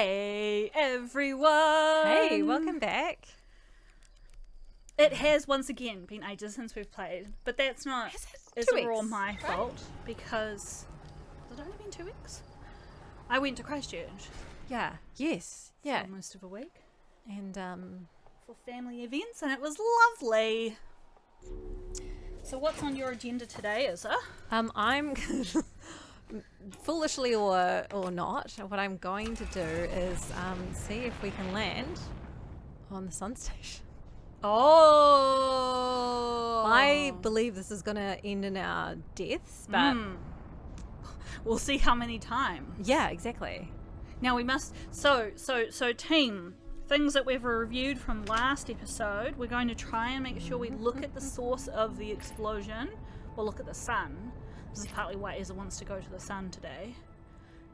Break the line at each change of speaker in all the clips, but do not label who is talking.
Hey everyone!
Hey, welcome back.
It has once again been ages since we've played, but that's not
Is it 2
all
weeks,
my
right?
fault because has it only been 2 weeks? I went to Christchurch
Yeah. Yes. Yeah.
for most of a week
And
for family events, and it was lovely. So what's on your agenda today, Izza?
I'm foolishly or not, what I'm going to do is see if we can land on the sun station.
Oh,
I believe this is going to end in our deaths, but
we'll see how many times.
yeah, exactly.
Now we must. So team. Things that we've reviewed from last episode, we're going to try and make sure we look at the source of the explosion, or look at the sun. This is partly why Ezra wants to go to the sun today,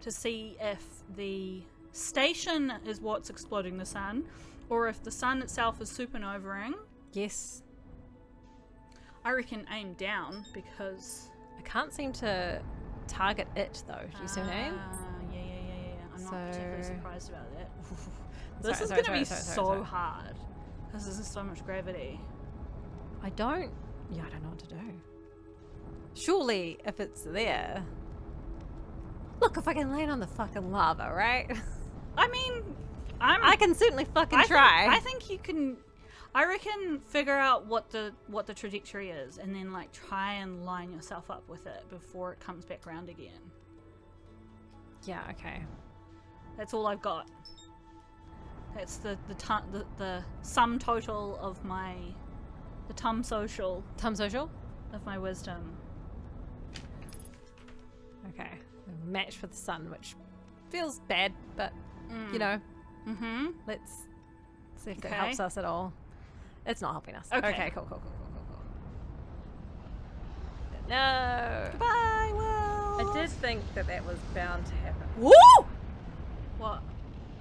to see if the station is what's exploding the sun, or if the sun itself is supernovaing.
Yes.
I reckon aim down, because...
I can't seem to target it though. Do you see what I mean?
Yeah. I'm not particularly surprised about that. This
Sorry,
is
sorry,
going to be
sorry,
so
sorry.
hard, because this is so much gravity.
I don't know what to do. Surely, if it's there... Look, if I can land on the fucking lava, right?
I mean,
I can certainly fucking try.
I think you can. I reckon figure out what the trajectory is, and then like try and line yourself up with it before it comes back round again.
Yeah, okay.
That's all I've got. That's the sum total of the tum social
Tum social?
of my wisdom.
Okay. Match for the sun, which feels bad, but, you know, let's see if that
Okay.
helps us at all. It's not helping us.
Okay.
Cool. No.
Goodbye, world.
I did think that was bound to happen.
Woo! What?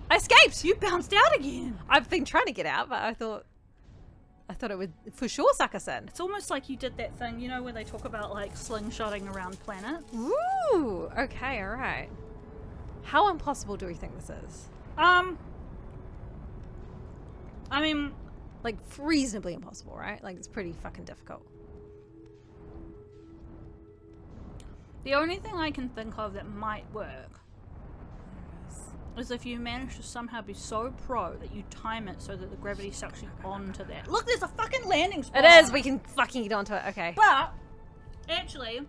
I escaped!
You bounced out again.
I've been trying to get out, but I thought it would for sure suck us in.
It's almost like you did that thing, you know, where they talk about like slingshotting around planets.
Ooh, okay, alright. How impossible do we think this is?
I mean,
Like, reasonably impossible, right? Like, it's pretty fucking difficult.
the only thing I can think of that might work is if you manage to somehow be so pro that you time it so that the gravity sucks you onto that. Look, there's a fucking landing spot.
It is! We can fucking get onto it, okay.
But, actually,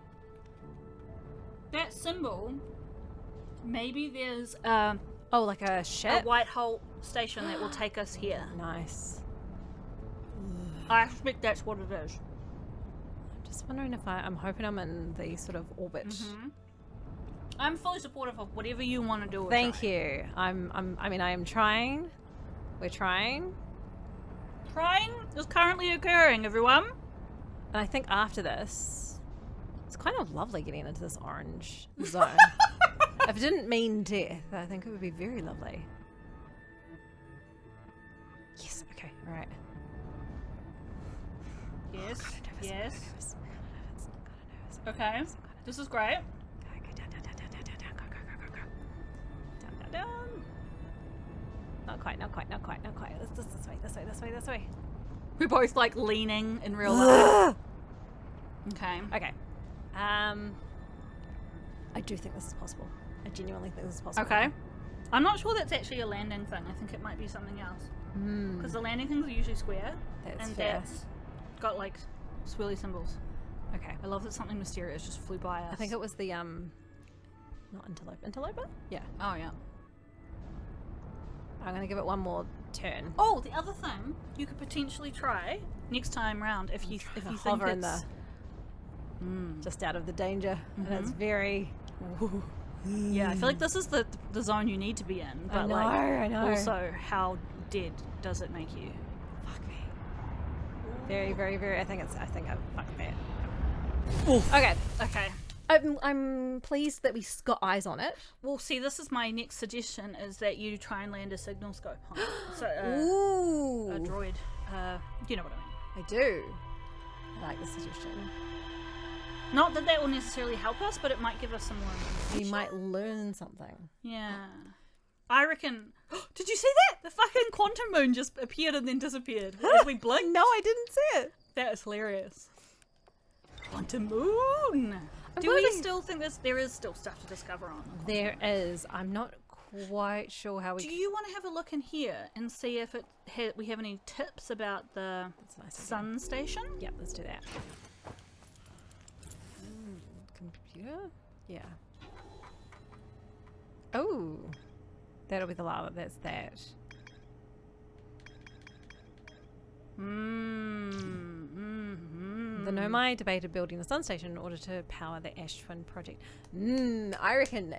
that symbol, maybe there's
Oh, like a
a
ship?
white hole station that will take us here.
Nice.
I expect that's what it is.
I'm just wondering if I'm hoping I'm in the sort of orbit.
I'm fully supportive of whatever you want to do with
Thank you. I am trying. We're trying.
Trying is currently occurring, everyone.
And I think after this, it's kind of lovely getting into this orange zone. If it didn't mean death, I think it would be very lovely. Yes, okay, alright.
Yes,
I'm
yes.
nervous.
Okay, this is great.
Okay, down. Down. Not quite. This way.
We're both like leaning in real life. Okay.
Okay. I do think this is possible. I genuinely think this is possible.
Okay. I'm not sure that's actually a landing thing. I think it might be something else. Because the landing things are usually square.
That's
and
fair.
that's got like swirly symbols.
Okay.
I love that something mysterious just flew by us.
I think it was the not interloper. Interloper? Yeah.
Oh yeah.
I'm gonna give it one more turn.
Oh, the other thing you could potentially try next time round if you think
Hover in
it's
just out of the danger, and it's very.
yeah, I feel like this is the zone you need to be in, but
I know.
also how dead does it make you?
Fuck me. Very. I think I've fucked that. Okay.
Okay.
I'm pleased that we got eyes on it.
Well, see, this is my next suggestion: is that you try and land a signal scope on it. So,
Ooh.
a droid. You know what I mean.
I do. I like the suggestion.
Not that that will necessarily help us, but it might give us some more
We
information.
might learn something.
Yeah. I reckon. Did you see that? The fucking quantum moon just appeared and then disappeared as we blinked.
No, I didn't see it.
That is hilarious. Quantum moon. Do we
wondering-
still think there is still stuff to discover on?
There is. I'm not quite sure how we.
Do you want to have a look in here and see if we have any tips about the
That's a nice idea.
sun station?
Yep, let's do that. Computer? Yeah. Oh, that'll be the lava. That's that. The Nomai debated building the sun station in order to power the Ash Twin project. I reckon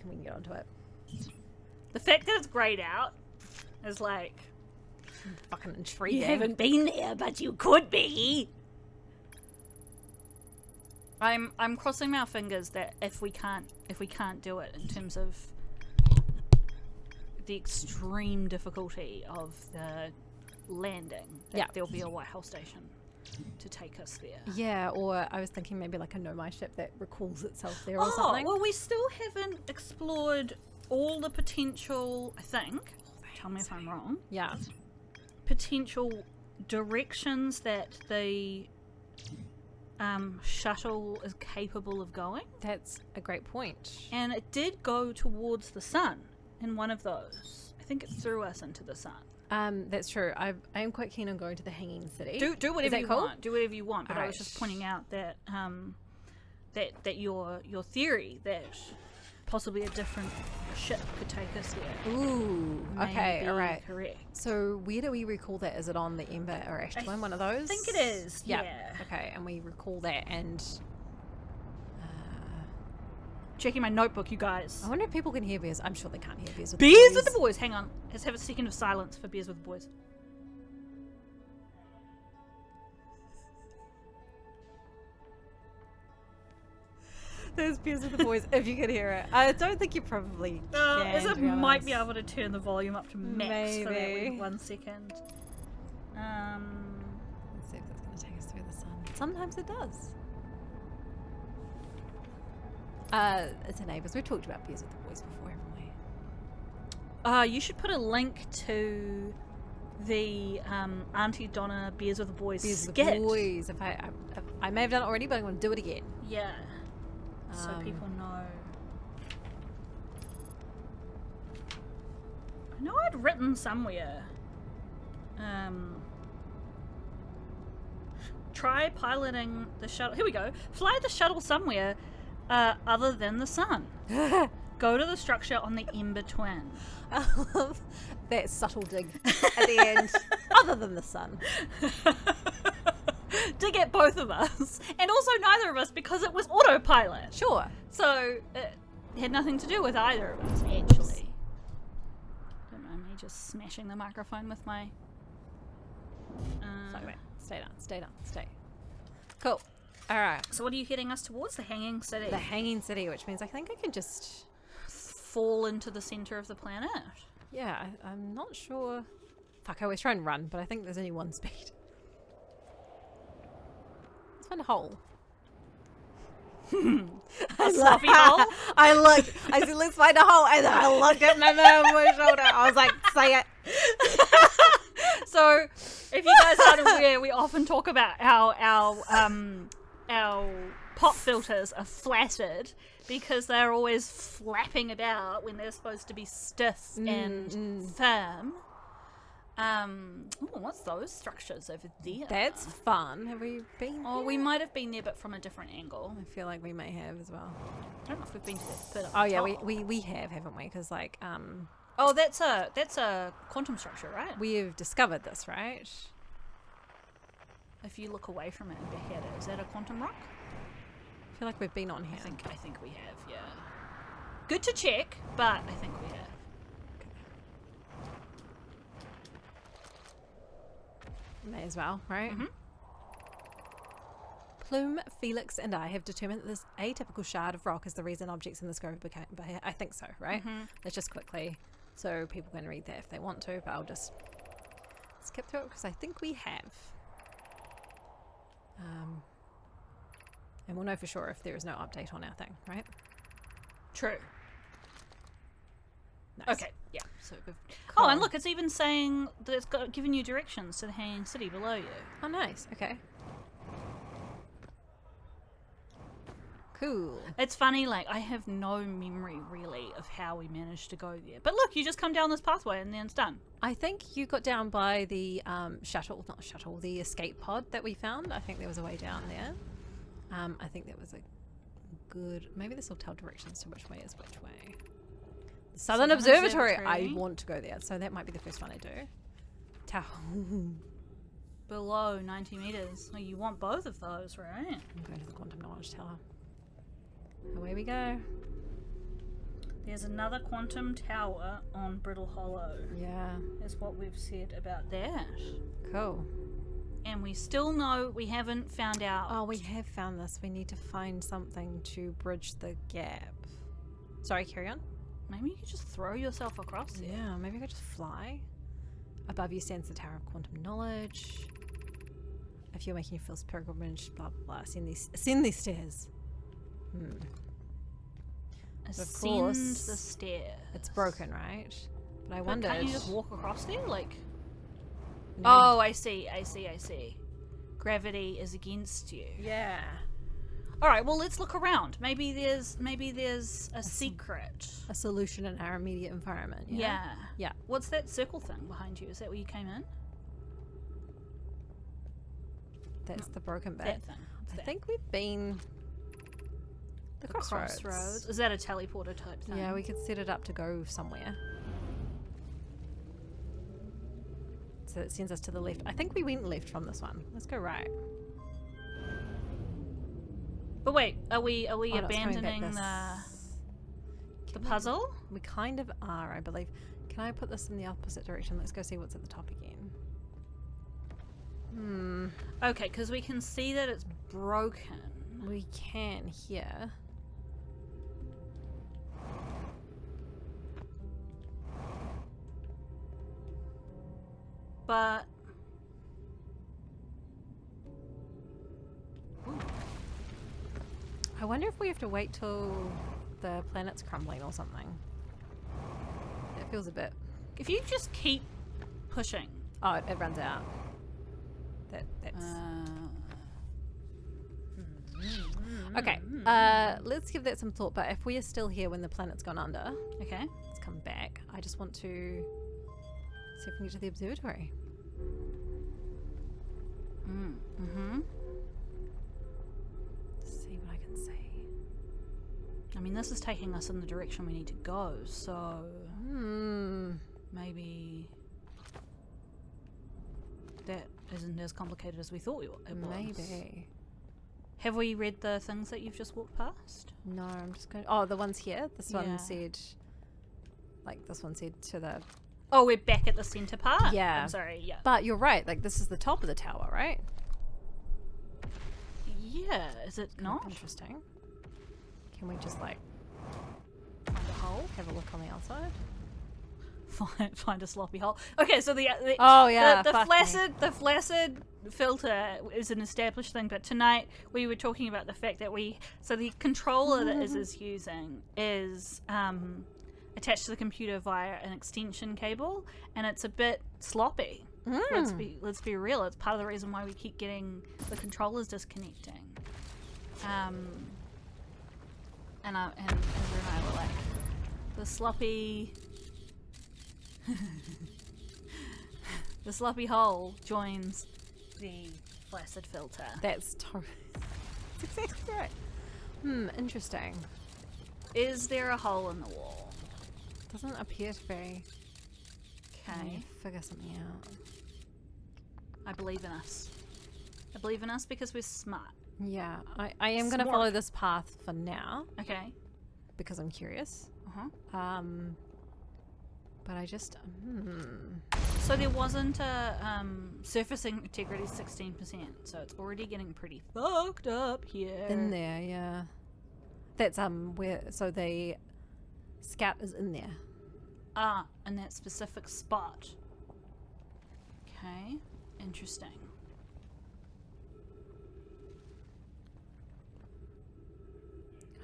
we can get onto it.
The fact that it's grayed out is like,
Fucking intriguing.
you haven't been there, but you could be. I'm crossing my fingers that if we can't do it in terms of the extreme difficulty of the landing, that
Yeah.
there'll be a White Hole station to take us there.
Yeah, or I was thinking maybe like a Nomai ship that recalls itself there or something.
Well, we still haven't explored all the potential, I think, tell me if I'm wrong,
Yeah.
potential directions that the shuttle is capable of going.
That's a great point.
And it did go towards the sun in one of those. I think it threw us into the sun.
That's true. I am quite keen on going to the Hanging City.
Do whatever
that
you
cool?
want. Do whatever you want. But I was
Alright.
just pointing out that that your theory that possibly a different ship could take us there.
Ooh.
may
Okay.
be
All right.
Correct.
So where do we recall that? Is it on the Ember or Ash Twin? One of those?
I think it is.
Yeah.
Yeah.
Okay. And we recall that, and
Checking my notebook, you guys.
I wonder if people can hear Beers. I'm sure they can't hear Beers with
Beers
the
with the boys. Hang on. Let's have a second of silence for Beers with the boys.
There's Beers with the boys. If you can hear it, I don't think you probably can.
Izzy
to be
might be
honest.
able to turn the volume up to max for that
Maybe.
wee 1 second.
Let's see if that's going to take us through the sun. Sometimes it does. It's a neighbours. We've talked about Beers with the boys before, haven't we?
You should put a link to the Auntie Donna Beers with the Boys
Beers with
skit.
the boys. If I may have done it already, but I'm going to do it again.
Yeah. So people know. I know I'd written somewhere. Try piloting the shuttle. Here we go. Fly the shuttle somewhere other than the sun. Go to the structure on the Ember Twin.
I love that subtle dig at the end, other than the sun.
To get both of us. And also neither of us because it was autopilot.
Sure.
So it had nothing to do with either of us, actually. Don't mind me just smashing the microphone with my.
Sorry, wait. Stay down. Stay down. Stay. Cool. All right.
So what are you heading us towards? The Hanging City.
The Hanging City, which means I think I can just.
Fall into the center of the planet.
Yeah, I'm not sure. Fuck, I always try and run, but I think there's only one speed. Let's find a hole.
A sloppy hole.
I said, let's find a hole, and then I looked at my man on my shoulder. I was like, say it.
So, if you guys aren't aware, we often talk about how our pop filters are flattered because they're always flapping about when they're supposed to be stiff and firm. What's those structures over there?
That's fun. Have we been
Oh,
there?
we might have been there, but from a different angle.
I feel like we may have as well.
I don't know if we've been to that bit up
Oh, yeah,
top.
we have, haven't we? Because, like,
Oh, that's a quantum structure, right?
we have discovered this, right?
If you look away from it and back at it, is that a quantum rock?
I feel like we've been on here.
I think we have, yeah. Good to check, but I think we have.
May as well, right?
Mhm.
Plume, Felix, and I have determined that this atypical shard of rock is the reason objects in this grove became. I think so, right? Let's just quickly, so people can read that if they want to, but I'll just skip through it because I think we have. And we'll know for sure if there is no update on our thing, right?
True.
Nice.
Okay, yeah. So we've...
Cool.
Oh, and look, it's even saying that it's giving you directions to the hanging city below you.
Oh, nice. Okay. Cool.
It's funny, like, I have no memory, really, of how we managed to go there. But look, you just come down this pathway and then it's done.
I think you got down by the the escape pod that we found. I think there was a way down there. I think that was a good... Maybe this will tell directions to which way is which way. Southern Observatory. I want to go there, so that might be the first one I do. Tower.
Below 90 meters. Well, you want both of those, right?
I'm going to the Quantum Knowledge Tower. Away we go.
There's another quantum tower on Brittle Hollow.
Yeah.
Is what we've said about that.
Cool.
And we still know we haven't found out.
Oh, we have found this. We need to find something to bridge the gap. Sorry, carry on.
Maybe you could just throw yourself across there.
Yeah, maybe I could just fly. Above you stands the Tower of Quantum Knowledge. If you're making your first pilgrimage, blah blah blah. Ascend these stairs.
Ascend
course,
the stairs.
It's broken, right? But I
But
wondered.
can't you just walk across there? Like...
No.
Oh, I see. Gravity is against you.
Yeah.
All right, well, let's look around. Maybe there's a secret.
A solution in our immediate environment.
Yeah.
Yeah.
What's that circle thing behind you? Is that where you came in?
That's the broken bit.
That thing. What's
I
that?
think we've been
the crossroads. Is that a teleporter type thing?
Yeah, we could set it up to go somewhere. So it sends us to the left. I think we went left from this one. Let's go right.
But wait, are we
Oh, no, it's coming back
abandoning
this-
the puzzle?
We kind of are, I believe. Can I put this in the opposite direction? Let's go see what's at the top again.
Okay, because we can see that it's broken.
We can here.
But
I wonder if we have to wait till the planet's crumbling or something. That feels a bit...
if you just keep pushing.
Oh, it runs out. That's... Okay, let's give that some thought, but if we are still here when the planet's gone under,
Okay.
let's come back. I just want to see if we can get to the observatory. See what I can see.
I mean, this is taking us in the direction we need to go, so maybe that isn't as complicated as we thought it was.
Maybe.
Have we read the things that you've just walked past?
No, I'm just going... Oh, the ones here? This
Yeah.
one said... Like, this one said to the...
Oh, we're back at the centre part?
Yeah.
I'm sorry, yeah.
But you're right. Like, this is the top of the tower, right?
Yeah, is it not?
Interesting. Can we just, like,
Find a hole?
have a look on the outside?
Find a sloppy hole. Okay, so the
Oh, yeah.
the
fuck me.
flaccid filter is an established thing, but tonight we were talking about the fact that the controller that Iz is using is attached to the computer via an extension cable, and it's a bit sloppy. Let's be real. It's part of the reason why we keep getting the controllers disconnecting. And Ezra and I were like, the sloppy. The sloppy hole joins the flaccid filter.
That's exactly right. Interesting.
Is there a hole in the wall?
Doesn't appear to be. Can
Okay.
we figure something out?
I believe in us. I believe in us because we're smart.
Yeah, I am going to
Smart.
follow this path for now
Okay.
because I'm curious.
Uh-huh.
But I just...
So there wasn't a surfacing integrity 16%, so it's already getting pretty fucked up here.
In there, yeah. That's where... So the scout is in there.
Ah, in that specific spot. Okay. Interesting.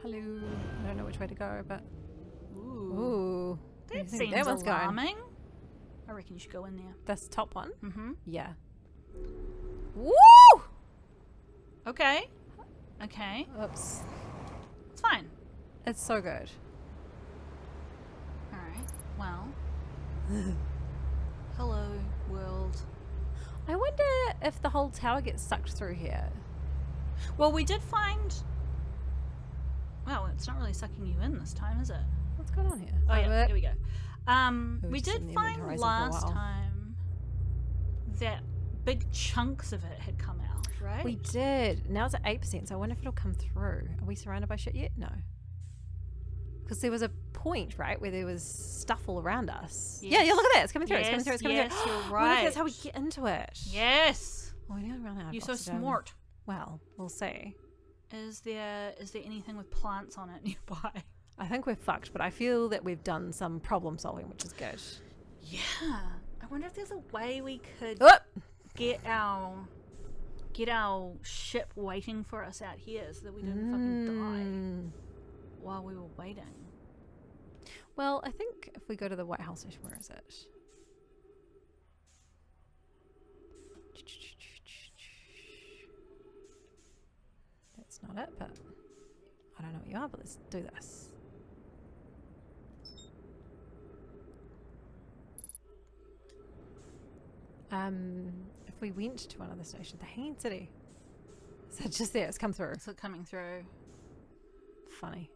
Hello. I don't know which way to go, but...
Ooh.
Ooh. do you
That
think
seems
that one's going?
alarming. I reckon you should go in there.
This top one?
Mm-hmm.
Yeah. Woo!
Okay. Okay.
Oops.
It's fine.
It's so good.
Alright. Well. Hello, world.
I wonder if the whole tower gets sucked through here.
Well, we did find... Well, it's not really sucking you in this time, is it?
What's going on here?
Oh, yeah. Here we go.
It
We
was just in
did
the
find
event horizon for a
last
while.
time that big chunks of it had come out, right?
We did. Now it's at 8%, so I wonder if it'll come through. Are we surrounded by shit yet? No. Because there was a point, right, where there was stuff all around us.
Yes.
Yeah, look at that. It's coming through.
Yes,
It's coming through.
yes,
It's coming
you're
through. I wonder if
right.
that's how we get into it.
Yes.
Oh, we need to run out of
You're so
oxygen.
smart.
Well, we'll see.
Is there anything with plants on it nearby?
I think we're fucked, but I feel that we've done some problem solving, which is good.
Yeah. I wonder if there's a way we could
Oh!
get our ship waiting for us out here so that we didn't fucking die while we were waiting.
Well, I think if we go to the White House station, where is it? That's not it, but I don't know what you are, but let's do this. If we went to one of the stations, the Hanging City. So it's just there, it's come through.
Is it coming through?
Funny.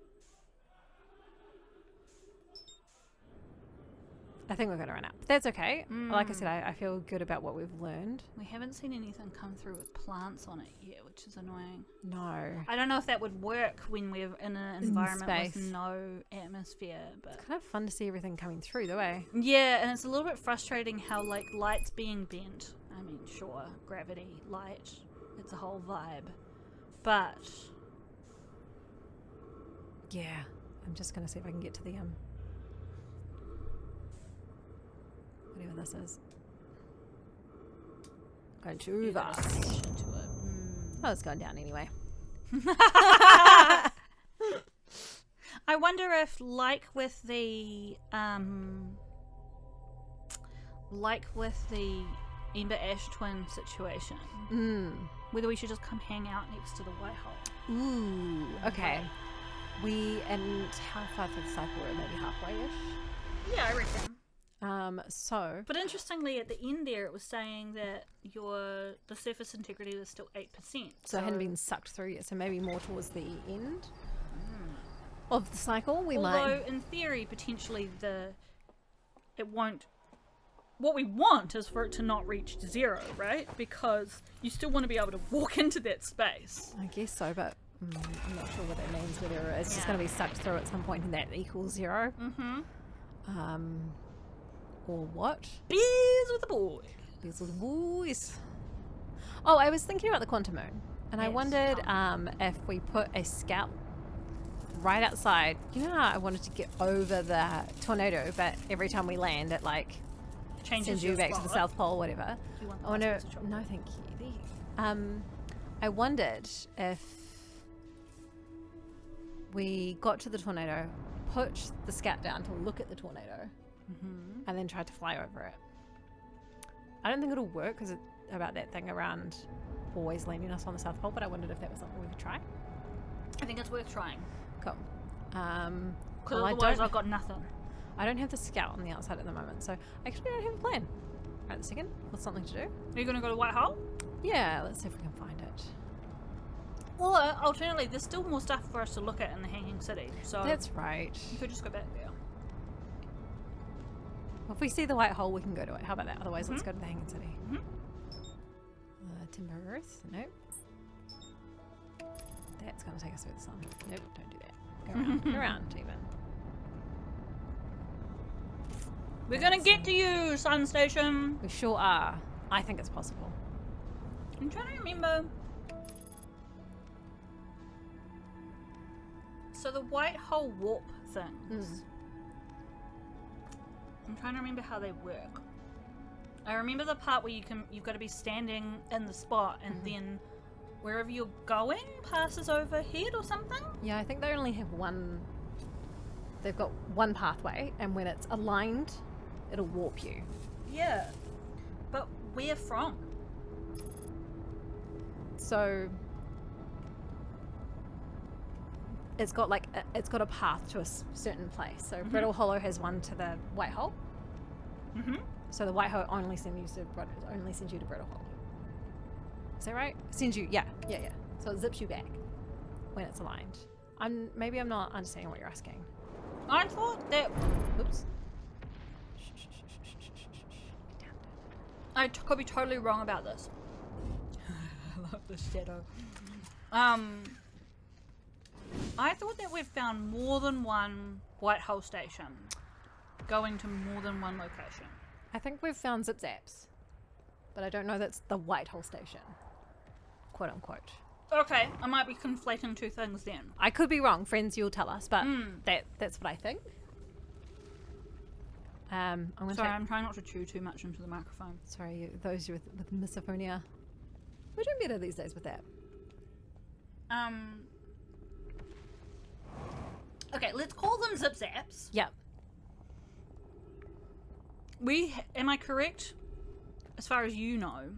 I think we're going to run out. But that's okay. Like I said, I feel good about what we've learned.
We haven't seen anything come through with plants on it yet, which is annoying.
No.
I don't know if that would work when we're in an environment with
space.
no atmosphere, but
Kind of fun to see everything coming through, though, eh?
yeah, and it's a little bit frustrating how like light's being bent. I mean, sure, gravity, light, it's a whole vibe, but
Yeah. I'm just going to see if I can get to the, whatever this is. Going too
there's
fast.
connection to it.
Oh, it's going down anyway.
I wonder if, like with the Ember Ash twin situation, whether we should just come hang out next to the White Hole.
Ooh, okay. And how far through the cycle were we? Maybe halfway-ish?
Yeah, I reckon.
So...
But interestingly, at the end there, it was saying that the surface integrity was still 8%.
So it hadn't been sucked through yet, so maybe more towards the end of the cycle we
although
might...
in theory, potentially it won't. What we want is for it to not reach 0, right? Because you still want to be able to walk into that space.
I guess so, but I'm not sure what that means, whether it's just
Yeah.
going to be sucked through at some point and that equals 0.
Mm-hmm.
Or what?
Bees with the boy.
These little boys. Oh, I was thinking about the quantum moon, and I
Yes.
wondered if we put a scout right outside. You know how I wanted to get over the tornado, but every time we land, it like
Changes
sends you
your
back to the
spot.
South Pole, whatever.
Do you want the
I wonder.
last piece of chocolate?
No, thank you. There you go. I wondered if we got to the tornado, put the scout down to look at the tornado, and then tried to fly over it. I don't think it'll work because it's about that thing around always landing us on the South Pole, but I wondered if that was something we could try.
I think it's worth trying.
Cool.
Because
well,
otherwise I've got nothing.
I don't have the scout on the outside at the moment, so I actually don't have a plan. Right this second. What's something to do?
Are you going to go to White Hole?
Yeah, let's see if we can find it.
Or, alternatively, there's still more stuff for us to look at in the Hanging City. So
That's right.
you could just go back there.
Well, if we see the White Hole, we can go to it. How about that? Otherwise, let's go to the Hanging City. Timber Earth? Nope. That's going to take us through the sun. Nope, don't do that. Go around. Go around, even.
We're going to get to you, Sun Station.
We sure are. I think it's possible.
I'm trying to remember. So the White Hole warp things. I'm trying to remember how they work. I remember the part where you've got to be standing in the spot and then wherever you're going passes overhead or something.
Yeah, I think they only have one they've got one pathway, and when it's aligned, it'll warp you.
Yeah. But where from?
So it's got it's got a path to a certain place. So Brittle Hollow has one to the White Hole.
Mm-hmm.
So the White Hole only sends you to Brittle Hollow. Is that right? Sends you, yeah. So it zips you back when it's aligned. Maybe I'm not understanding what you're asking.
I thought that...
Oops.
I could be totally wrong about this. I love the shadow. I thought that we'd found more than one White Hole station going to more than one location.
I think we've found Zip Zaps, but I don't know that's the White Hole station, quote unquote.
Okay, I might be conflating two things then.
I could be wrong, friends. You'll tell us, but that's what I think. I'm
trying not to chew too much into the microphone.
Sorry, those with misophonia. We're doing better these days with that.
Okay, let's call them Zip Zaps.
Yeah.
Am I correct, as far as you know,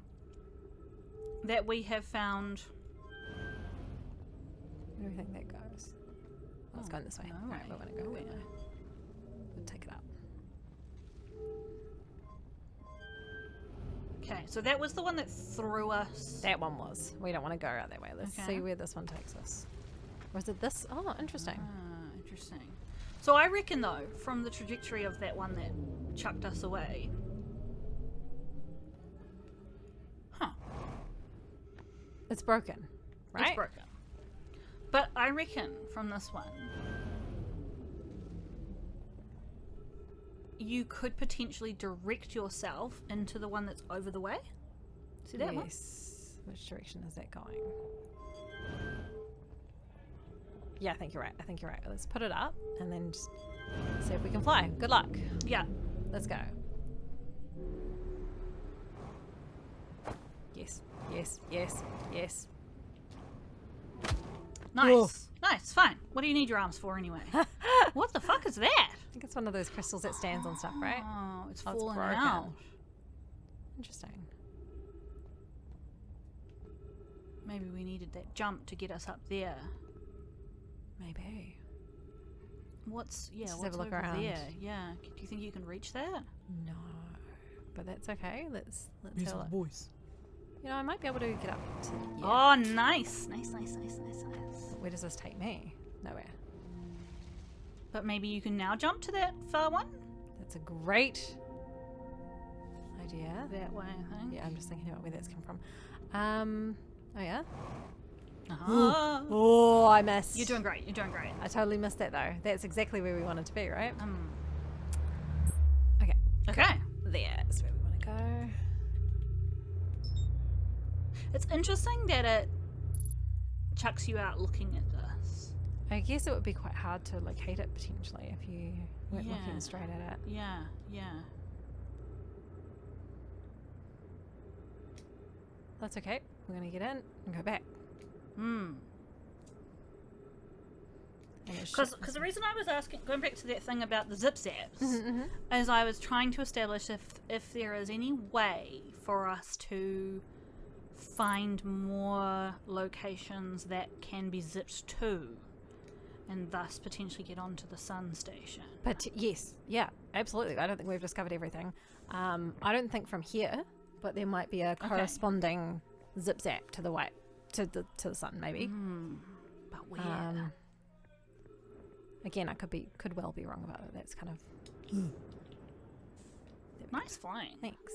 that we have found...
Where do we think that goes? Oh, it's going this way.
No
Right, we want to go
way.
there. We'll take it up.
Okay, so that was the one that threw us.
That one was. We don't want to go out that way. Let's
Okay.
see where this one takes us. Or is it this? Oh, interesting.
Interesting. So I reckon, though, from the trajectory of that one that chucked us away... Huh.
It's broken, right?
It's broken. But I reckon from this one, you could potentially direct yourself into the one that's over the way. See that one?
Yes. Which direction is that going? Yeah, I think you're right. Let's put it up and then just see if we can fly. Good luck.
Yeah.
Let's go. Yes.
Nice.
Whoa.
Nice. Fine. What do you need your arms for anyway? What the fuck is that?
I think it's one of those crystals that stands on stuff, right?
Oh, it's
Oh, it's
falling
broken.
out.
Interesting.
Maybe we needed that jump to get us up there.
Maybe.
What's
Let's have
what's
a look
over
around.
there? Yeah. Do you think you can reach that?
No. But that's okay. Let's
Use
have a
the
look.
voice.
You know, I might be able to get up to
Oh, nice. Nice.
Where does this take me? Nowhere.
But maybe you can now jump to that far one?
That's a great idea.
That way, I think.
Yeah, I'm just thinking about where that's come from. Oh yeah?
Uh-huh.
Oh, I missed.
You're doing great.
I totally missed that though. That's exactly where we wanted to be, right?
Okay.
There's where we want to go.
It's interesting that it chucks you out looking at this.
I guess it would be quite hard to locate it potentially if you weren't
Yeah.
looking straight at it.
Yeah.
That's okay. We're going to get in and go back.
Because the reason I was asking, going back to that thing about the Zip Zaps, is I was trying to establish if there is any way for us to find more locations that can be zipped to, and thus potentially get onto the sun station.
But yes, yeah, absolutely. I don't think we've discovered everything. I don't think from here, but there might be a corresponding zip zap to the white, to the sun, maybe.
But where?
Again, I could well be wrong about it. That's kind of
Nice flying.
thanks.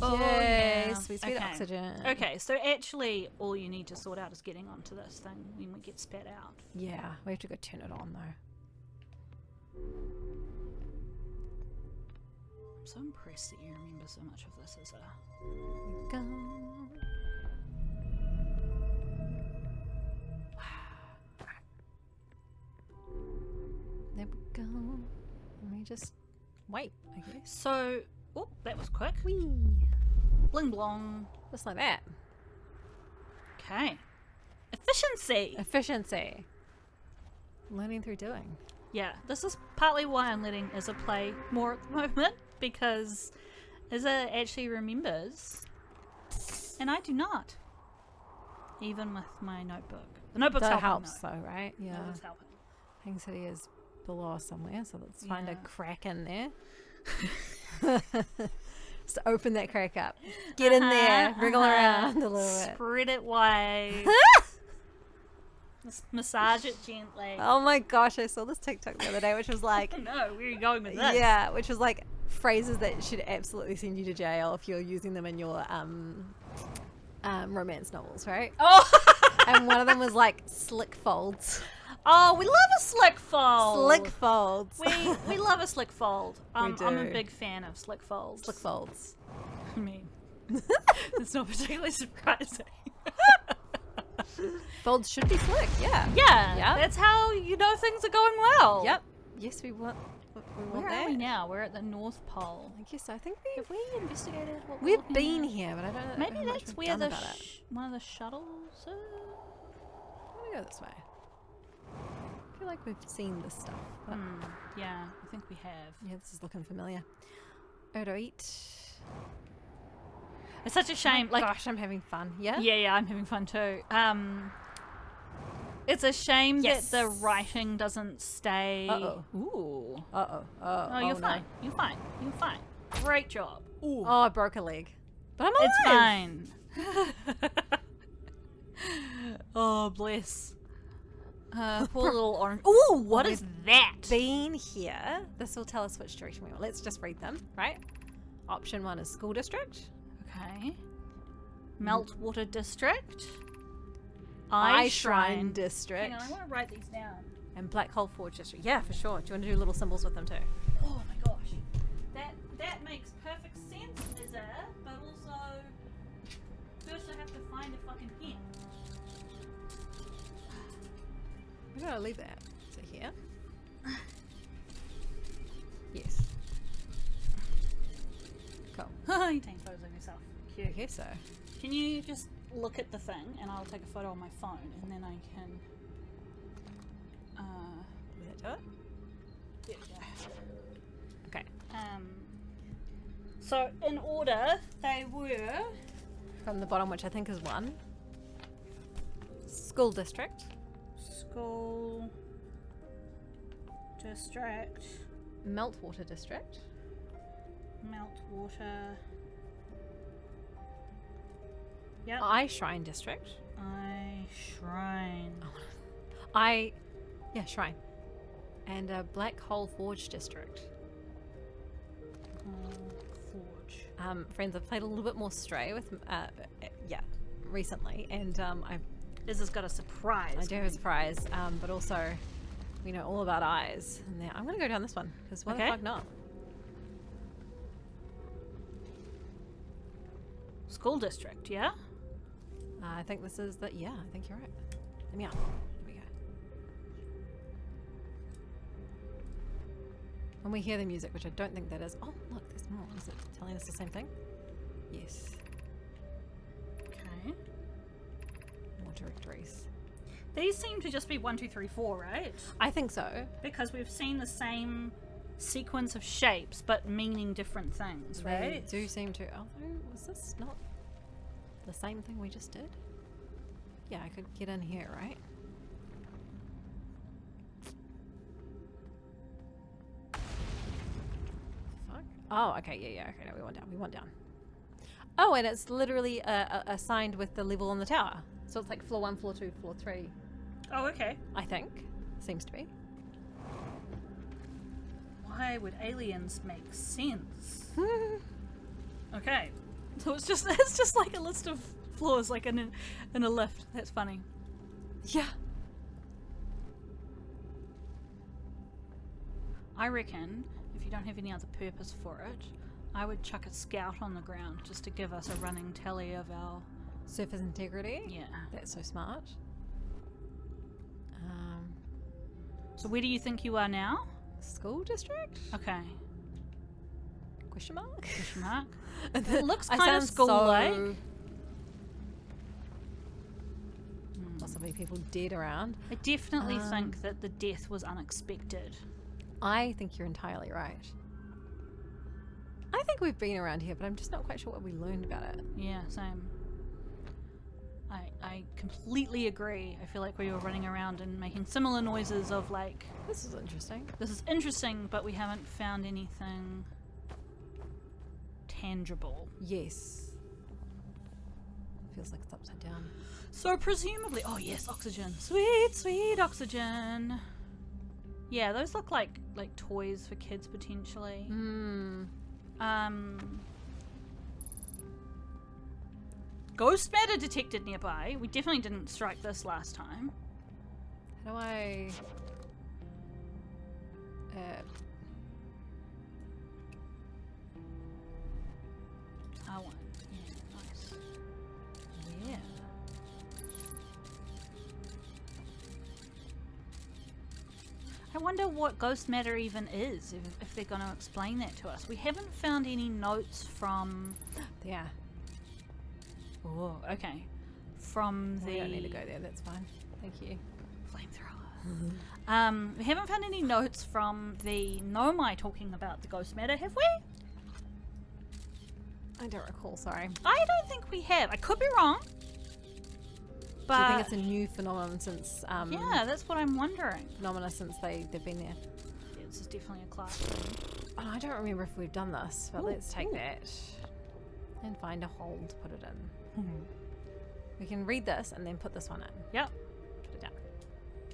Oh,
Yay,
yeah.
sweet oxygen.
Okay, so actually all you need to sort out is getting onto this thing when we get spat out.
Yeah, we have to go turn it on though.
I'm so impressed that you remember so much of this as a...
Go. There we go. Let me just wait, I guess.
So, oh, that was quick.
Whee!
Bling blong.
Just like that.
Okay. Efficiency.
Efficiency. Learning through doing.
Yeah, this is partly why I'm letting Izza play more at the moment, because Izza actually remembers, and I do not. Even with my notebook. The notebook's
That
helping,
helps
though.
though, right? Yeah.
That is helping.
King City is below us somewhere, so let's find a
Yeah.
crack in there. Just open that crack up. Get in there. Wriggle around a little bit.
Spread it wide. Massage it gently.
Oh my gosh, I saw this TikTok the other day, which was like,
No, where are you going with this?
yeah, which was like phrases that should absolutely send you to jail if you're using them in your romance novels, right?
Oh!
And one of them was like slick folds.
Oh, we love a slick fold.
Slick folds.
We love a slick fold. I'm
do.
a big fan of slick folds.
Slick folds.
I mean, it's not particularly surprising.
Folds should be slick, yeah.
Yeah,
Yep.
that's how you know things are going well.
Yep. Yes, we want
Where
that.
are we now? We're at the North Pole.
I guess so. I think
Have we investigated what we're
we've
looking
been
at?
here, but I don't know
Maybe
how much
that's
we've
where
done
the
about it.
one of the shuttles are.
I'm gonna go this way. I feel like we've seen this stuff. But
Yeah, I think we have.
yeah, this is looking familiar. Odoit.
It's such a shame. Like,
Gosh, I'm having fun. Yeah?
yeah, I'm having fun too. It's a shame
Yes.
that the writing doesn't stay.
Uh-oh.
Ooh.
Uh-oh. Oh,
Oh, you're
no.
fine. You're fine. You're fine. Great job. Ooh.
Oh, I broke a leg. But I'm alive.
It's fine. Oh, bless. Poor little orange. Ooh, what is that?
Been here. This will tell us which direction we want. Let's just read them, right? Option 1 is school district.
Okay. Meltwater District.
Eye Shrine District.
Hang on, I want to write these down.
And Black Hole Forge District. Yeah, for sure. Do you want to do little symbols with them too?
Oh my gosh. That makes perfect sense, Izza, but also first I have to find a fucking pen.
We're going to leave that. So here. Yes. Cool.
You take photos of yourself. Cute.
I guess so.
Can you just look at the thing and I'll take a photo on my phone and then I can
Does that do it?
there we go.
Okay.
So in order they were
From the bottom, which I think is 1. School district.
school district,
Meltwater district.
Meltwater. Yep.
Eye Shrine district.
Eye Shrine.
Yeah, Shrine. And Black Hole Forge district.
Forge.
Friends, I've played a little bit more Stray with, recently, and
This has got a surprise.
I do have a surprise, but also we know all about eyes. And I'm going to go down this one, because why
Okay.
the fuck not?
School district, yeah?
I think this is the, yeah, I think you're right. Let me out. Here we go. When we hear the music, which I don't think that is, oh look, there's more. Is it telling us the same thing? Yes.
Okay.
More directories.
These seem to just be 1, 2, 3, 4, right?
I think so.
Because we've seen the same sequence of shapes, but meaning different things,
They
right?
do seem to. Although, was this not the same thing we just did? Yeah, I could get in here, right? Fuck. Oh, okay, yeah. Okay, no, we went down. We went down. Oh, and it's literally assigned with the level on the tower. So it's like floor 1, floor 2, floor 3.
Oh, okay.
I think. Seems to be.
Why would aliens make sense? Okay. So it's just like a list of floors, like in a lift. That's funny.
Yeah.
I reckon if you don't have any other purpose for it, I would chuck a scout on the ground just to give us a running tally of our.
Surface integrity.
Yeah.
That's so smart.
So where do you think you are now?
School district?
Okay.
Question mark?
Question mark. It looks
I
kind of
sound
school-like.
so- Possibly people dead around.
I definitely think that the death was unexpected.
I think you're entirely right. I think we've been around here, but I'm just not quite sure what we learned about it.
Yeah, same. I completely agree. I feel like we were running around and making similar noises of like,
This is interesting.
this is interesting, but we haven't found anything tangible.
Yes. Feels like it's upside down.
So presumably, oh yes, oxygen. Sweet, sweet oxygen. Yeah, those look like toys for kids potentially. Ghost matter detected nearby. We definitely didn't strike this last time.
How do I...
R1. Yeah, nice. Yeah. I wonder what ghost matter even is, if they're going to explain that to us. We haven't found any notes from...
Yeah.
Oh, okay. From the...
We don't need to go there, that's fine. Thank you.
Flamethrower. We haven't found any notes from the Nomai talking about the ghost matter, have we?
I don't recall, sorry.
I don't think we have. I could be wrong. But
Do you think it's a new phenomenon since...
yeah, that's what I'm wondering.
Phenomena since they've been there?
Yeah, this is definitely a class thing.
Oh, I don't remember if we've done this, but let's take that and find a hole to put it in. We can read this and then put this one in.
Yep.
Put it down.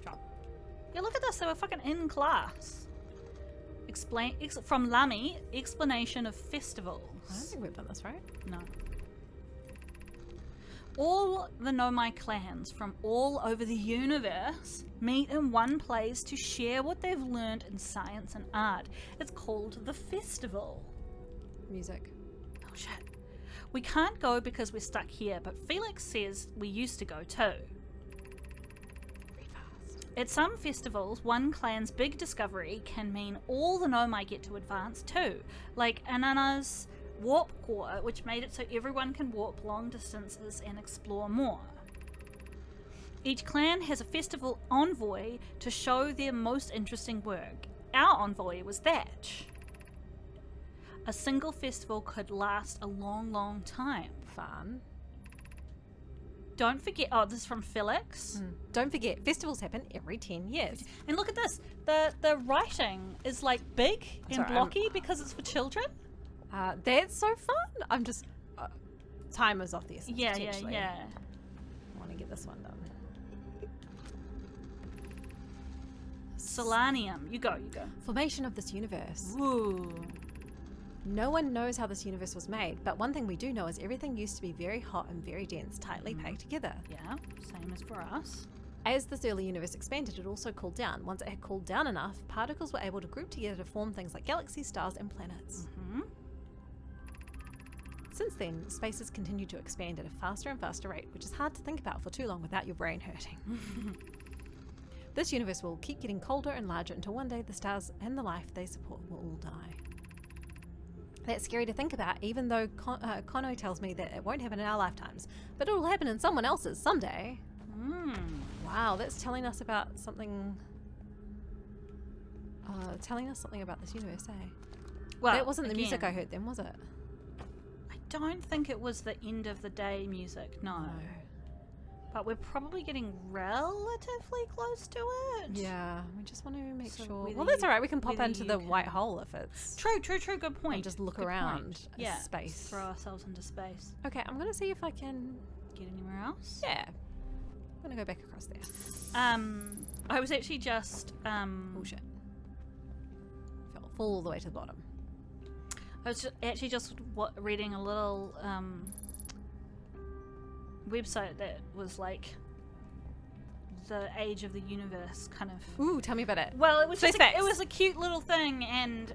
Drop.
Yeah, look at this. They were fucking in class. From Lamy, explanation of festivals.
I don't think we've done this, right?
No. All the Nomai clans from all over the universe meet in one place to share what they've learned in science and art. It's called the festival.
Music.
Oh shit. We can't go because we're stuck here, but Felix says we used to go too.
Very fast.
At some festivals, one clan's big discovery can mean all the Nomai get to advance too, like Anana's warp core, which made it so everyone can warp long distances and explore more. Each clan has a festival envoy to show their most interesting work. Our envoy was Thatch. A single festival could last a long, long time.
Fun.
Don't forget, oh, this is from Felix.
Don't forget, festivals happen every 10 years.
And look at this. The writing is like big and
Sorry,
blocky because it's for children.
That's so fun. I'm just... time is of the essence,
Yeah.
potentially. I want to get this one done.
Solanium. You go.
Formation of this universe.
Ooh.
No one knows how this universe was made, but one thing we do know is everything used to be very hot and very dense, tightly packed together.
Yeah, same as for us.
As this early universe expanded, it also cooled down. Once it had cooled down enough, particles were able to group together to form things like galaxies, stars, and planets. Since then, space has continued to expand at a faster and faster rate, which is hard to think about for too long without your brain hurting. This universe will keep getting colder and larger until one day the stars and the life they support will all die. That's scary to think about, even though Kono tells me that it won't happen in our lifetimes, but it will happen in someone else's someday. Wow, that's telling us about something... telling us something about this universe, eh?
Well,
that wasn't the
again,
music I heard then, was it?
I don't think it was the end of the day music, no. But we're probably getting relatively close to it.
Yeah, we just want to make
So
sure...
whether
Well, that's
you-
alright, we can pop
whether
into
you
the
can-
white hole if it's...
True, good point.
And just look
Good
around
point.
a
Yeah,
space.
throw ourselves into space.
Okay, I'm going to see if I can...
Get anywhere else?
Yeah. I'm going to go back across there.
I was actually just
Oh, shit. Fall all the way to the bottom.
I was actually just reading a little website that was like the age of the universe kind of.
Ooh, tell me about it.
Well, it was
Space
just
facts.
it was a cute little thing, and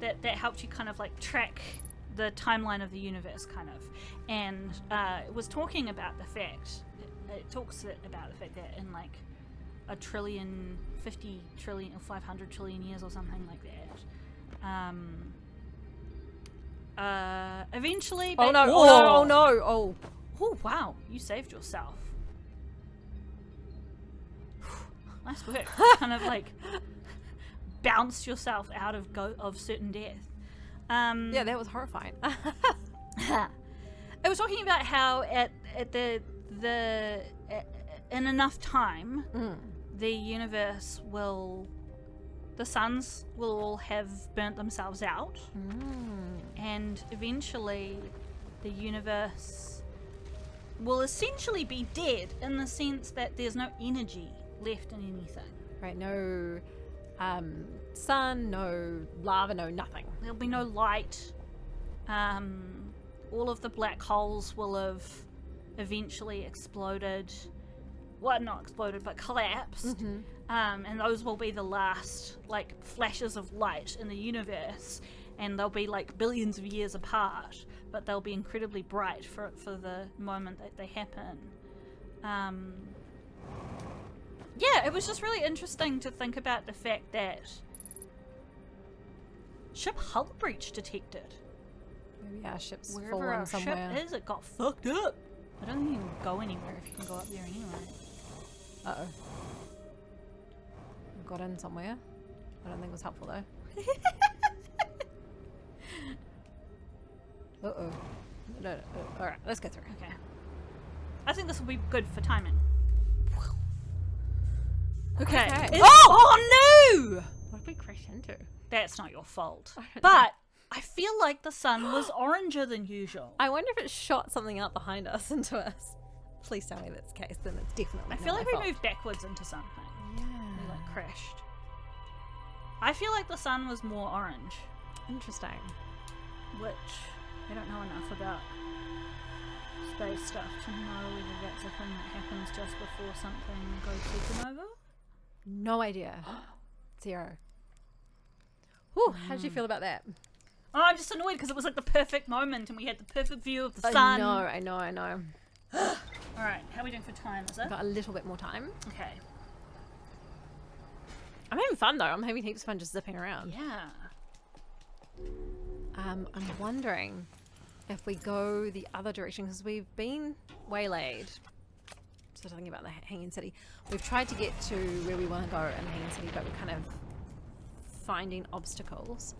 that helped you kind of like track the timeline of the universe, kind of, and it was talking about the fact. It talks about the fact that in like a trillion, 50 trillion, or 500 trillion years, or something like that. Eventually.
Oh no!
Whoa.
Oh no! Oh no! Oh.
Oh wow! You saved yourself. Nice work. Kind of like bounced yourself out of certain death.
Yeah, that was horrifying.
I was talking about how at the in enough time, the suns will all have burnt themselves out, and eventually the universe will essentially be dead in the sense that there's no energy left in anything.
Right, no sun, no lava, no nothing.
There'll be no light. All of the black holes will have eventually exploded. Well, not exploded, but collapsed. And those will be the last, like, flashes of light in the universe. And they'll be, like, billions of years apart. But they'll be incredibly bright for the moment that they happen. Yeah, it was just really interesting to think about the fact that ship hull breach detected.
Maybe our ship's
Wherever
fallen
our
somewhere.
ship is, it got fucked up. I don't think you can go anywhere if you can go up there anyway.
Uh-oh. Got in somewhere. I don't think it was helpful though. Uh-oh. No. Alright, let's go through.
Okay. I think this will be good for timing. Okay. Oh no!
What did we crash into?
That's not your fault.
I don't know.
But I feel like the sun was oranger than usual.
I wonder if it shot something out behind us into us. Please tell me that's the case, then it's definitely
I
not
feel like
my
we
fault.
moved backwards into something.
Yeah.
We like crashed. I feel like the sun was more orange,
Interesting.
which I don't know enough about space stuff to know whether that's a thing that happens just before something goes supernova.
No idea. Zero. Whew, how did you feel about that?
Oh, I'm just annoyed because it was like the perfect moment and we had the perfect view of the sun.
I know.
Alright, how are we doing for time, is it?
Got a little bit more time.
Okay.
I'm having fun though. I'm having heaps of fun just zipping around.
Yeah.
I'm wondering if we go the other direction because we've been waylaid. So thinking about the Hanging City. We've tried to get to where we want to go in Hanging City, but we're kind of finding obstacles.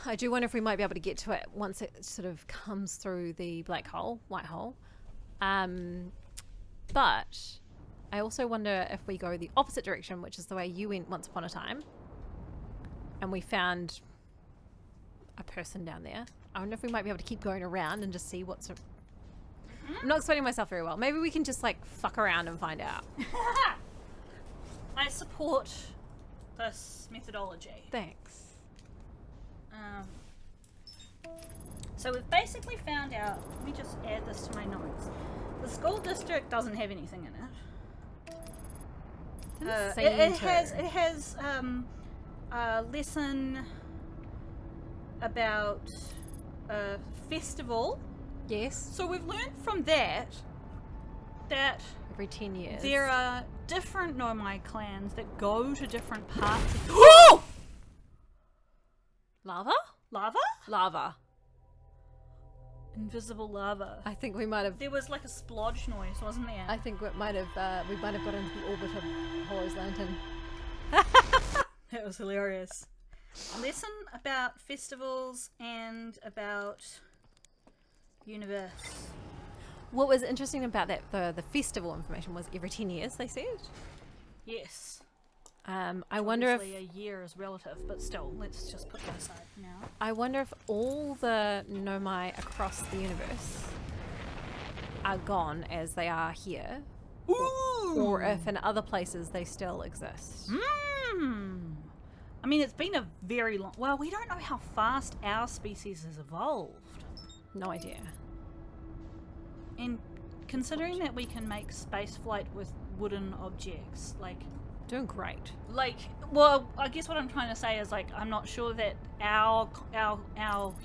I do wonder if we might be able to get to it once it sort of comes through the white hole. But I also wonder if we go the opposite direction, which is the way you went once upon a time, and we found a person down there. I wonder if we might be able to keep going around and just see what's... I'm not explaining myself very well. Maybe we can just like fuck around and find out.
I support this methodology.
Thanks.
So we've basically found out, let me just add this to my notes. The school district doesn't have anything in it.
Didn't seem
It
to.
has a lesson about a festival.
Yes.
So we've learned from that
Every 10 years.
there are different Nomai clans that go to different parts of
Lava?
lava?
Lava.
Invisible lava.
I think we might have...
There was like a splodge noise, wasn't there?
I think we might have got into the orbit of Horror's Lantern.
That was hilarious. Lesson about festivals and about universe.
What was interesting about that, the festival information was every 10 years, they said.
Yes.
I wonder if...
Obviously a year is relative, but still, let's just put that aside for now.
I wonder if all the Nomai across the universe are gone as they are here, or if in other places they still exist.
I mean, it's been a very long... Well, we don't know how fast our species has evolved.
No idea.
And considering that we can make spaceflight with wooden objects,
Doing great.
well, I guess what I'm trying to say is, I'm not sure that our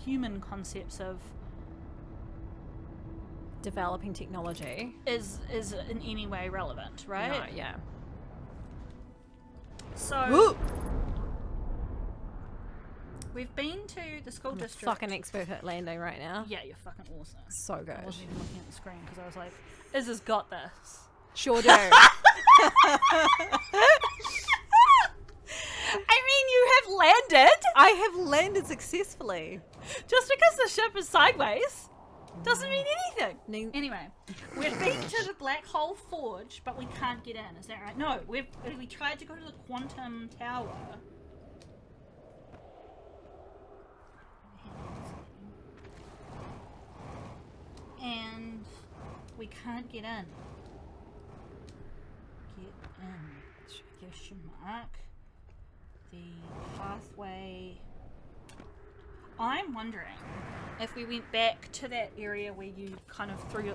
human concepts of
Developing technology.
is in any way relevant, right?
No, yeah.
So we've been to the school
I'm a
district.
fucking expert at landing right now.
Yeah, you're fucking awesome.
So
I
good.
wasn't even looking at the screen because I was like, Iz's got this.
Sure do.
I mean, you have landed.
I have landed successfully.
Just because the ship is sideways doesn't mean anything.
Ne-
Anyway, we've been to the Black Hole Forge, but we can't get in. Is that right? No, we tried to go to the Quantum Tower. And we can't get in. Get in. Question mark. The pathway. I'm wondering if we went back to that area where you kind of threw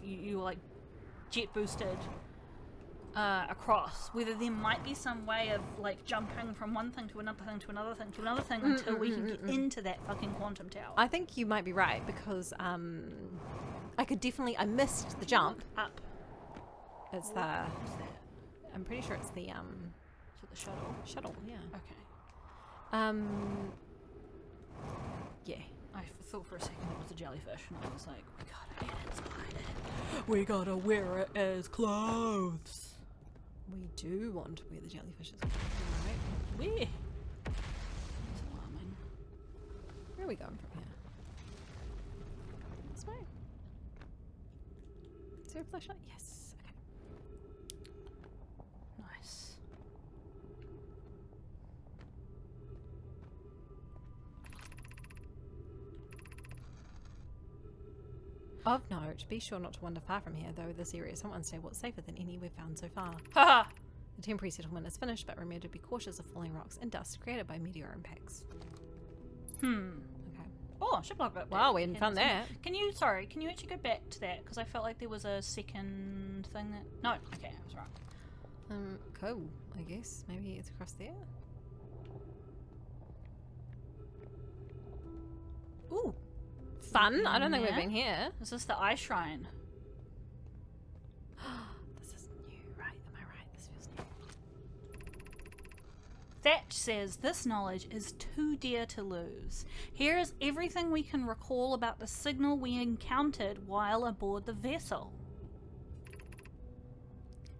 you were like jet boosted across, whether there might be some way of like jumping from one thing to another thing to another thing to another thing until we can get into that fucking quantum tower.
I think you might be right because I missed the jump.
Up.
It's
What is that?
I'm pretty sure it's the
Is it the shuttle?
shuttle. Yeah.
Okay.
Yeah.
I thought for a second it was a jellyfish, and I was like, we gotta get inside it. We gotta wear it as clothes.
We do want to wear the jellyfishes. Right?
Where? It's alarming.
Where are we going from here? This way? Is there a flashlight? Yes. Okay.
Nice.
Of note, be sure not to wander far from here, though this area is somewhat unstable. It's safer than any we've found so far.
Haha!
The temporary settlement is finished, but remember to be cautious of falling rocks and dust created by meteor impacts. Okay.
Oh, ship log update.
Wow, we hadn't found that.
Can you actually go back to that? Because I felt like there was a second thing that... No, okay, I was wrong.
Cool, I guess. Maybe it's across there? Ooh. Fun. I don't think we've
Yeah.
been here.
Is this the Eye Shrine?
This is new, right? Am I right? This feels new.
Thatch says this knowledge is too dear to lose. Here is everything we can recall about the signal we encountered while aboard the vessel.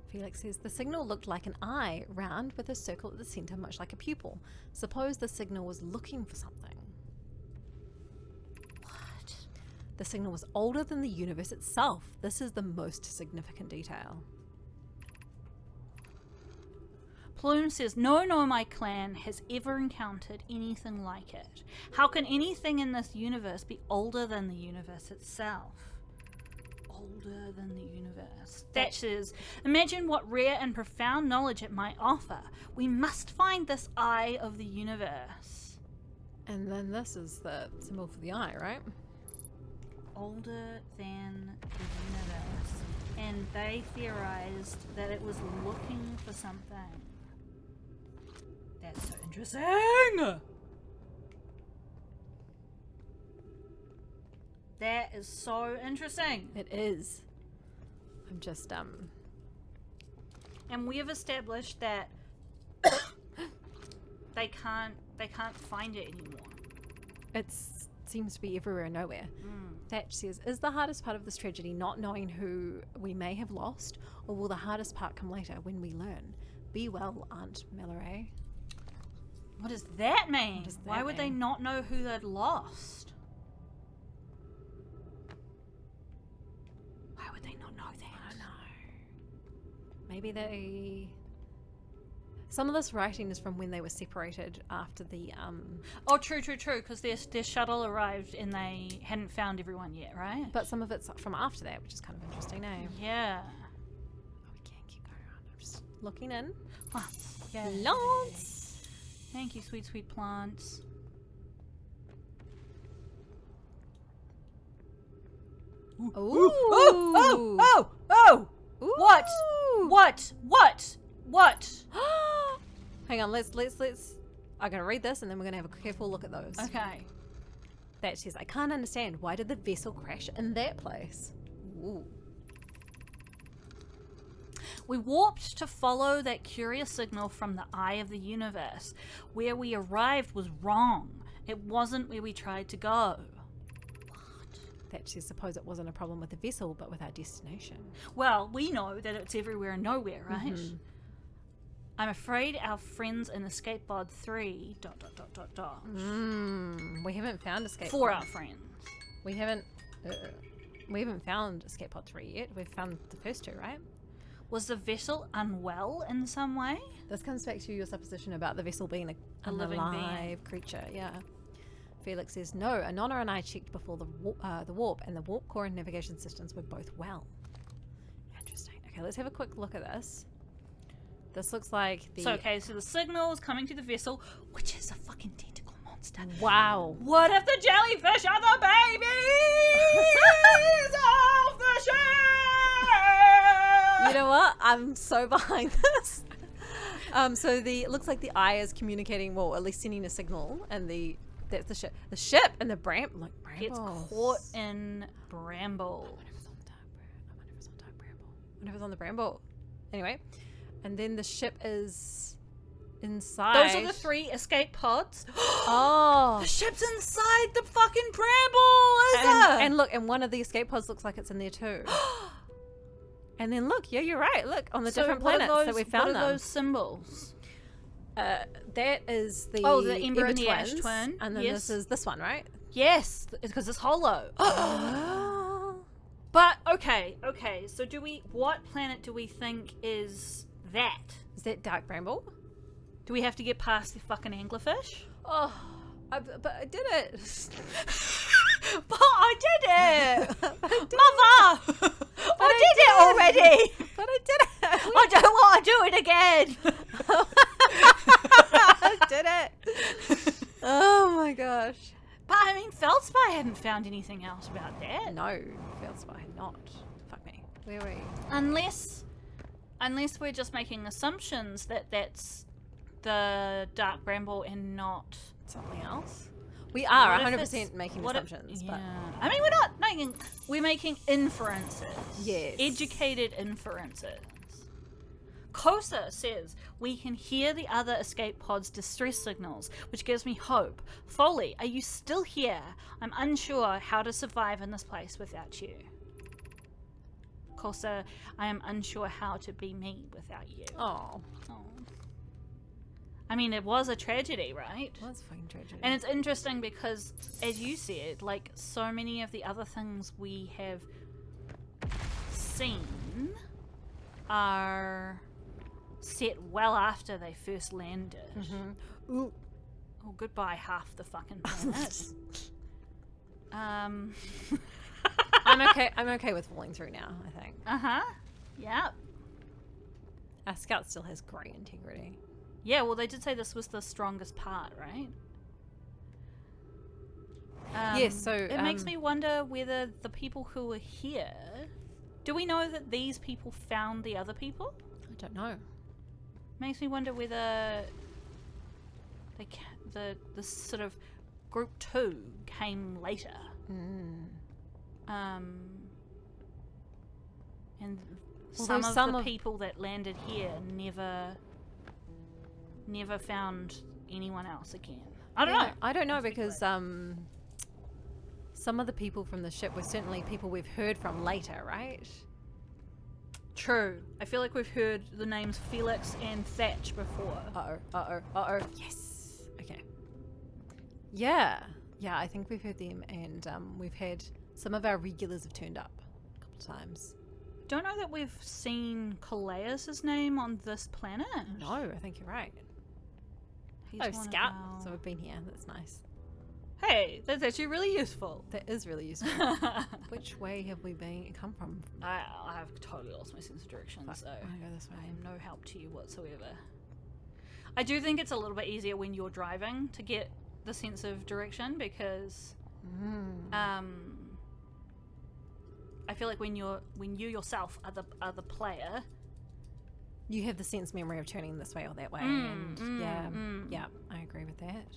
Felix says the signal looked like an eye, round with a circle at the center, much like a pupil. Suppose the signal was looking for something.
What?
The signal was older than the universe itself. This is the most significant detail.
Plume says, no Nomai clan has ever encountered anything like it. How can anything in this universe be older than the universe itself? Older than the universe. Thatch says, imagine what rare and profound knowledge it might offer. We must find this eye of the universe.
And then this is the symbol for the eye, right?
Older than the universe. And they theorized that it was looking for something. That's so interesting! That is so interesting.
It is. I'm just,
And we have established that they can't find it anymore.
It seems to be everywhere and nowhere. Thatch says, is the hardest part of this tragedy not knowing who we may have lost, or will the hardest part come later when we learn? Be well, Aunt Mallory.
What does that mean?
What does that
Why would they
mean?
not know who they'd lost? Why would they not know that?
I don't know. Maybe they... Some of this writing is from when they were separated after the,
Oh, true, because their shuttle arrived and they hadn't found everyone yet, right?
But some of it's from after that, which is kind of interesting, eh?
Yeah.
Oh, we can't keep going around. I'm just looking in.
Plants. Yeah.
Plants.
Thank you, sweet, sweet plants.
Ooh.
Oh!
Ooh.
What? What?
Hang on, let's I'm gonna read this and then we're gonna have a careful look at those.
Okay.
That says, I can't understand. Why did the vessel crash in that place? Ooh.
We warped to follow that curious signal from the eye of the universe. Where we arrived was wrong. It wasn't where we tried to go. What?
Thatch says, suppose it wasn't a problem with the vessel, but with our destination.
Well, we know that it's everywhere and nowhere, right?
Mhm.
I'm afraid our friends in Escape Pod 3... ...
We haven't found Escape
For
Pod.
our friends.
We haven't found Escape Pod 3 yet. We've found the first two, right?
Was the vessel unwell in some way?
This comes back to your supposition about the vessel being
A
an
living
alive creature. Yeah. Felix says, no, Anona and I checked before the warp, and the warp core and navigation systems were both well. Interesting. Okay, let's have a quick look at this. This looks like the...
So the signal's coming to the vessel, which is a fucking tentacle monster.
Wow.
What if the jellyfish are the babies of the ship?
You know what? I'm so behind this. So it looks like the eye is communicating, well, at least sending a signal, and that's the ship. The ship and the bramble.
Gets caught in bramble.
I wonder if it's on dark bramble. I wonder if it's on the bramble. Anyway, and then the ship is inside.
Those are the 3 escape pods.
Oh.
The ship's inside the fucking bramble, is it?
And look, and one of the escape pods looks like it's in there too. And then look, yeah, you're right. Look, on the different planets that we found
What
them.
are those symbols?
That is the
the Ember and the Ash
twins,
twin.
and then
Yes.
this is this one, right?
Yes, because it's hollow.
Oh.
But okay. So what planet do we think is that?
Is that dark bramble?
Do we have to get past the fucking anglerfish?
Oh, but I did it.
But I did it, Mother. I did it already.
But I did it.
I don't want to do it again.
I did it. Oh my gosh.
But I mean, Feldspar hadn't found anything else about that.
No, Feldspar had not. Fuck me. Where were you?
Unless we're just making assumptions that that's the dark bramble and not
Something else? We are
What if
100%
it's-
making
what if-
assumptions,
yeah. I mean, we're making inferences.
Yes.
Educated inferences. Kosa says, we can hear the other escape pod's distress signals, which gives me hope. Foley, are you still here? I'm unsure how to survive in this place without you. Kosa, I am unsure how to be me without you.
but... Oh.
Oh. I mean, it was a tragedy, right?
Well, that's a fucking tragedy.
And it's interesting because, as you said, like, so many of the other things we have seen are set well after they first landed.
Mm-hmm. Ooh.
Oh, goodbye, half the fucking planet.
I'm okay with falling through now, I think.
Yeah.
Our scout still has great integrity.
Yeah, well, they did say this was the strongest part, right?
Yes, so,
it makes me wonder whether the people who were here, do we know that these people found the other people?
I don't know.
Makes me wonder whether the sort of group 2 came later. And
Although
some of the people that landed here never found anyone else again. I don't know.
I don't know because some of the people from the ship were certainly people we've heard from later, right?
True. I feel like we've heard the names Felix and Thatch before.
Uh-oh. Yes. Okay. Yeah, I think we've heard them, and we've had some of our regulars have turned up a couple of times.
Don't know that we've seen Calais' name on this planet.
No, I think you're right.
He's
Oh,
one of
Scout.
our-
So we've been here. That's nice.
Hey, that's actually really useful.
That is really useful. Which way have we come from?
I have totally lost my sense of direction, so
I'm gonna go this way.
I am no help to you whatsoever. I do think it's a little bit easier when you're driving to get the sense of direction because I feel like when you yourself are the player,
You have the sense memory of turning this way or that way, yeah, I agree with that.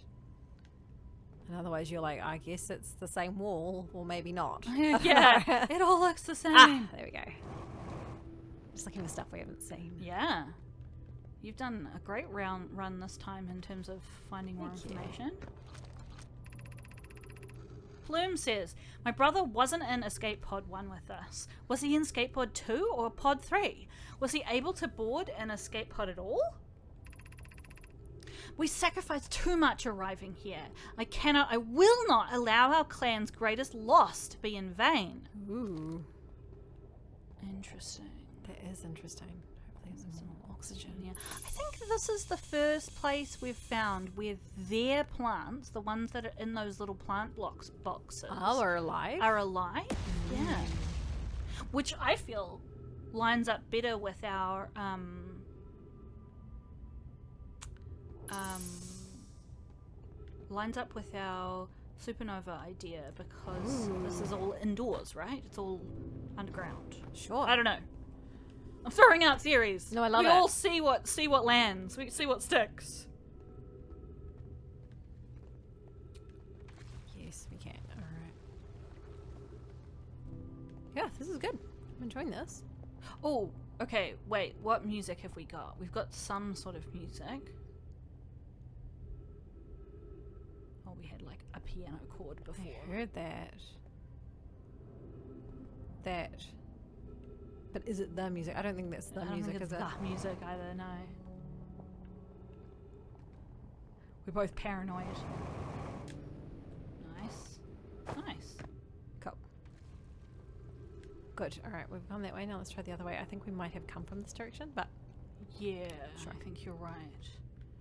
And otherwise, you're like, I guess it's the same wall, or maybe not.
yeah, it all looks the same.
Ah, there we go. Just looking for stuff we haven't seen.
Yeah. You've done a great run this time in terms of finding more
Thank you.
information. Plume says, My brother wasn't in Escape Pod 1 with us. Was he in Escape Pod 2 or Pod 3? Was he able to board an Escape Pod at all? We sacrificed too much arriving here. I will not allow our clan's greatest loss to be in vain.
Ooh,
Interesting.
that is interesting. Hopefully there's some more oxygen.
Yeah. I think this is the first place we've found where their plants, the ones that are in those little plant boxes,
Oh, are alive?
are alive. Yeah. Which I feel lines up better with our lines up with our supernova idea, because this is all indoors, right? It's all underground.
Sure.
I don't know. I'm throwing out theories.
No, I love
we
it.
all see what lands. We see what sticks.
Yes, we can. All right. Yeah, this is good. I'm enjoying this.
Oh, okay. Wait, what music have we got? We've got some sort of music. Oh, we had like a piano chord before.
I heard that. But is it the music? I don't think that's the
I don't
music,
think it's
is it?
the music either, no. We're both paranoid. Nice. Nice.
Cool. Good. All right, we've gone that way. Now let's try the other way. I think we might have come from this direction, but
Yeah,
Sure.
I think you're right.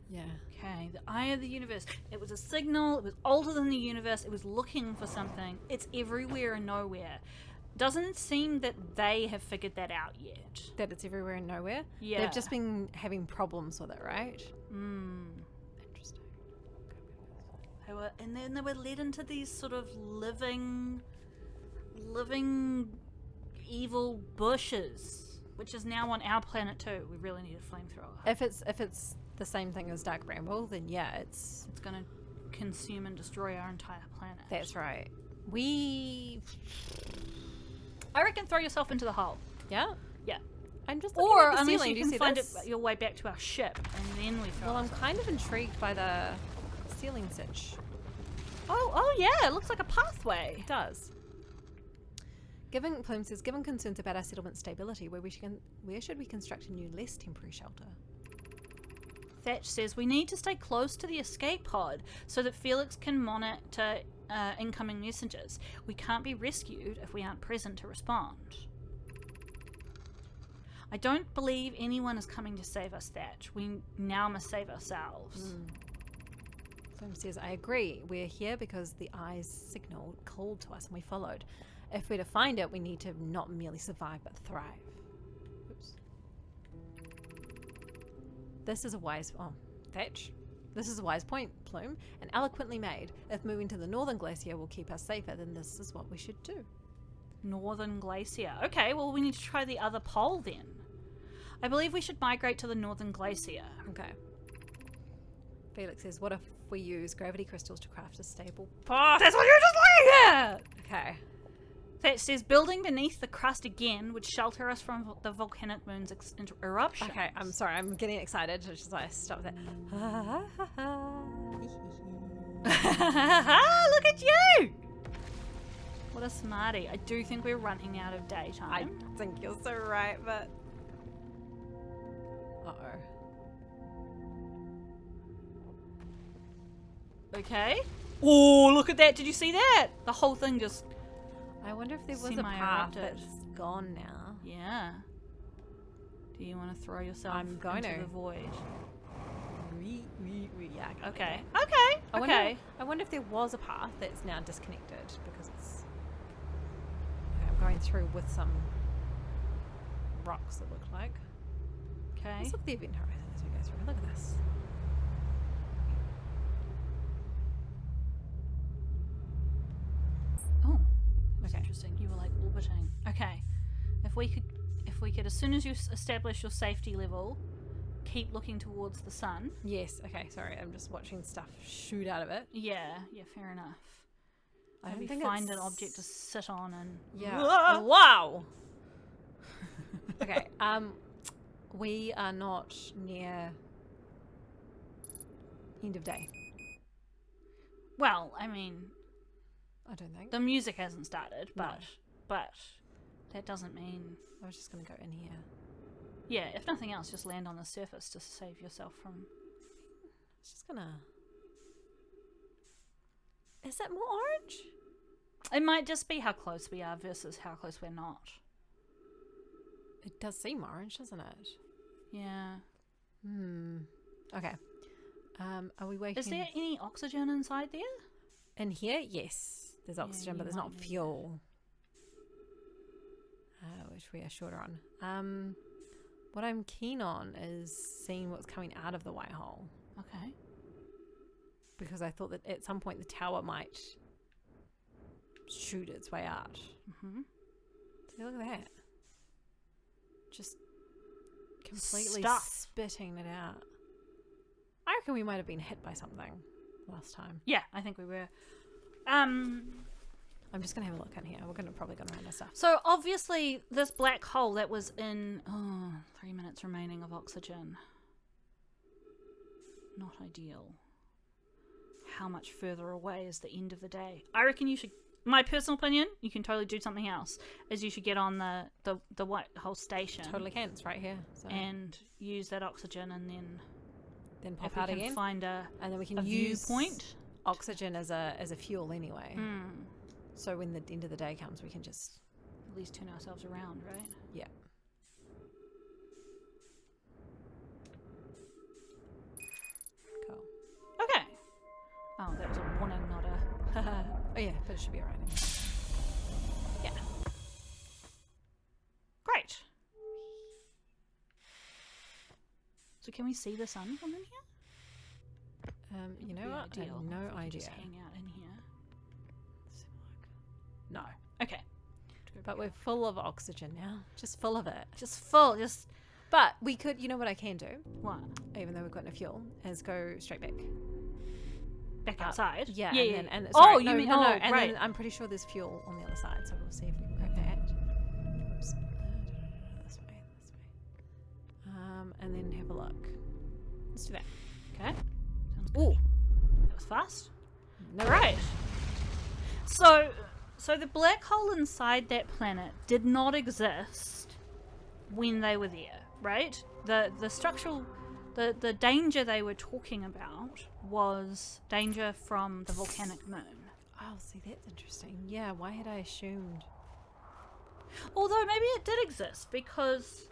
yeah.
Okay, the eye of the universe. It was a signal. It was older than the universe. It was looking for something. It's everywhere and nowhere. Doesn't seem that they have figured that out yet.
That it's everywhere and nowhere.
Yeah.
They've just been having problems with it, right?
Mm.
Interesting.
And then they were led into these sort of living evil bushes, which is now on our planet too. We really need a flamethrower.
If it's the same thing as Dark Bramble, then yeah, it's
It's gonna consume and destroy our entire planet.
that's right.
I reckon throw yourself into the hole.
Yeah.
Yeah.
I'm just looking
Or
at the
unless
ceiling.
you
Do
can
see
find
this?
your way back to our ship, and then we throw.
Well, I'm
ourselves.
kind of intrigued by the ceiling stitch.
Oh yeah, it looks like a pathway.
It does. Plume says, given concerns about our settlement stability, where should we construct a new, less temporary shelter?
Thatch says we need to stay close to the escape pod so that Felix can monitor incoming messengers. We can't be rescued if we aren't present to respond. I don't believe anyone is coming to save us, Thatch. We now must save ourselves.
Plume says, I agree. We're here because the eyes signal called to us and we followed. If we're to find it, we need to not merely survive but thrive. Oops. This is a wise... Oh, Thatch. This is a wise point, Plume, and eloquently made. If moving to the northern glacier will keep us safer, then this is what we should do.
Northern Glacier. Okay, well we need to try the other pole then. I believe we should migrate to the Northern Glacier.
Okay. Felix says, what if we use gravity crystals to craft a stable path?
That's what you're just looking at!
Okay.
That says building beneath the crust again would shelter us from the volcanic moon's eruption.
Okay, I'm sorry, I'm getting excited. It's just like, stop that.
Look at you! What a smarty. I do think we're running out of
I
daytime.
think you're so right, but... Uh-oh.
Okay. Oh, look at that. Did you see that? The whole thing just...
I wonder if there was a
Semi-erupted.
path that's gone now.
Yeah. Do you want to throw yourself
I'm going
into
to.
the void?
Yeah,
Okay. Okay.
I
Okay.
wonder if there was a path that's now disconnected because it's... Okay, I'm going through with some rocks that look like.
Okay.
Let's look at the event horizon as we go through. Look at this.
Oh, that's
Okay.
interesting. You were like orbiting. Okay. If we could, as soon as you establish your safety level, keep looking towards the sun.
Yes, okay, sorry. I'm just watching stuff shoot out of it.
Yeah. Yeah. Fair enough.
I don't
Maybe
think
find an
it's-
object to sit on and.
Yeah.
Ah!
Wow. Okay. We are not near end of day.
Well, I mean,
I don't think.
The music hasn't started,
No.
but that doesn't mean.
I was just going to go in here.
Yeah, if nothing else, just land on the surface to save yourself from.
It's just going to... Is that more orange?
It might just be how close we are versus how close we're not.
It does seem orange, doesn't it?
Yeah.
Okay. Are we waiting?
Is there any oxygen inside there?
In here? Yes. There's oxygen,
you
but there's
might
not
need
fuel. Which we are shorter on. What I'm keen on is seeing what's coming out of the white hole.
Okay.
Because I thought that at some point the tower might shoot its way out.
Mm-hmm.
See, look at that. Just completely
Stuff.
spitting it out. I reckon we might have been hit by something last time.
Yeah, I think we were.
I'm just going to have a look in here. We're probably going to run our stuff.
So obviously this black hole that was in 3 minutes remaining of oxygen. Not ideal. How much further away is the end of the day? I reckon you should, my personal opinion, you can totally do something else, is you should get on the white hole station.
Totally can. It's right here. So.
And use that oxygen, and then
Pop
if
out
we can
again.
find
And then we
a
can use
viewpoint.
oxygen as a fuel anyway.
Mm.
So when the end of the day comes, we can just...
At least turn ourselves around, right?
Yeah. Cool.
Okay. Oh, that was a warning, not a...
Oh yeah, but it should be alright.
Yeah. Great. So can we see the sun from in here?
You know
Be
what? I
ideal
have no
if we could
idea.
Just hang out in here.
No.
Okay.
But we're full of oxygen now. Just full of it.
Just full. Just
But we could, you know what I can do,
what?
even though we've got no fuel, is go straight back.
Back outside.
Yeah,
Yeah.
and then,
Oh,
sorry,
you
no,
mean
no, no,
oh,
and
right.
then I'm pretty sure there's fuel on the other side, so we'll see if we can grab that. Oops. This way. And then have a look. Let's do that.
Okay. Sounds good.
Ooh,
That was fast.
no
Right. So the black hole inside that planet did not exist when they were there, right? The structural, the danger they were talking about was danger from the volcanic moon.
Oh, see, that's interesting. Yeah, why had I assumed?
Although maybe it did exist, because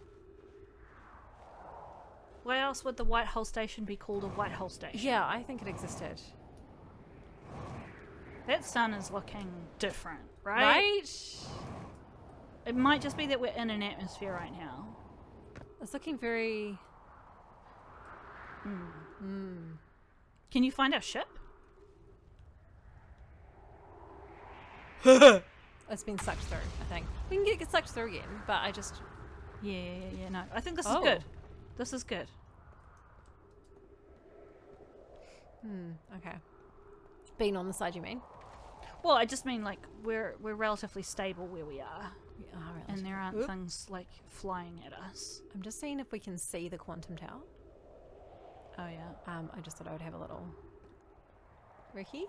why else would the white hole station be called a white hole station?
Yeah, I think it existed.
That sun is looking different, right?
Right?
It might just be that we're in an atmosphere right now.
It's looking very...
Can you find our ship?
It's been sucked through, I think. We can get sucked through again, but I just...
Yeah, no. I think this is
Oh.
good. This is good.
Okay. Being on the side, you mean?
Well, I just mean, like, we're relatively stable where we are.
We are
And there aren't
Oop.
things, like, flying at us.
I'm just seeing if we can see the quantum tower.
Oh, yeah.
I just thought I would have a little... Ricky?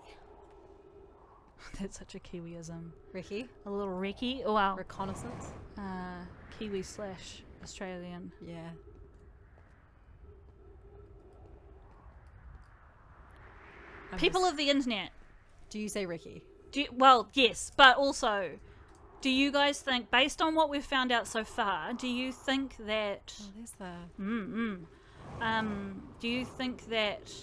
That's such a Kiwiism.
Ricky?
A little Ricky. Oh, wow.
Reconnaissance?
Kiwi / Australian.
Yeah.
People of the internet.
Do you say Ricky?
Well, yes, but also, do you guys think, based on what we've found out so far, do you think that...
Oh, there's the...
do you think that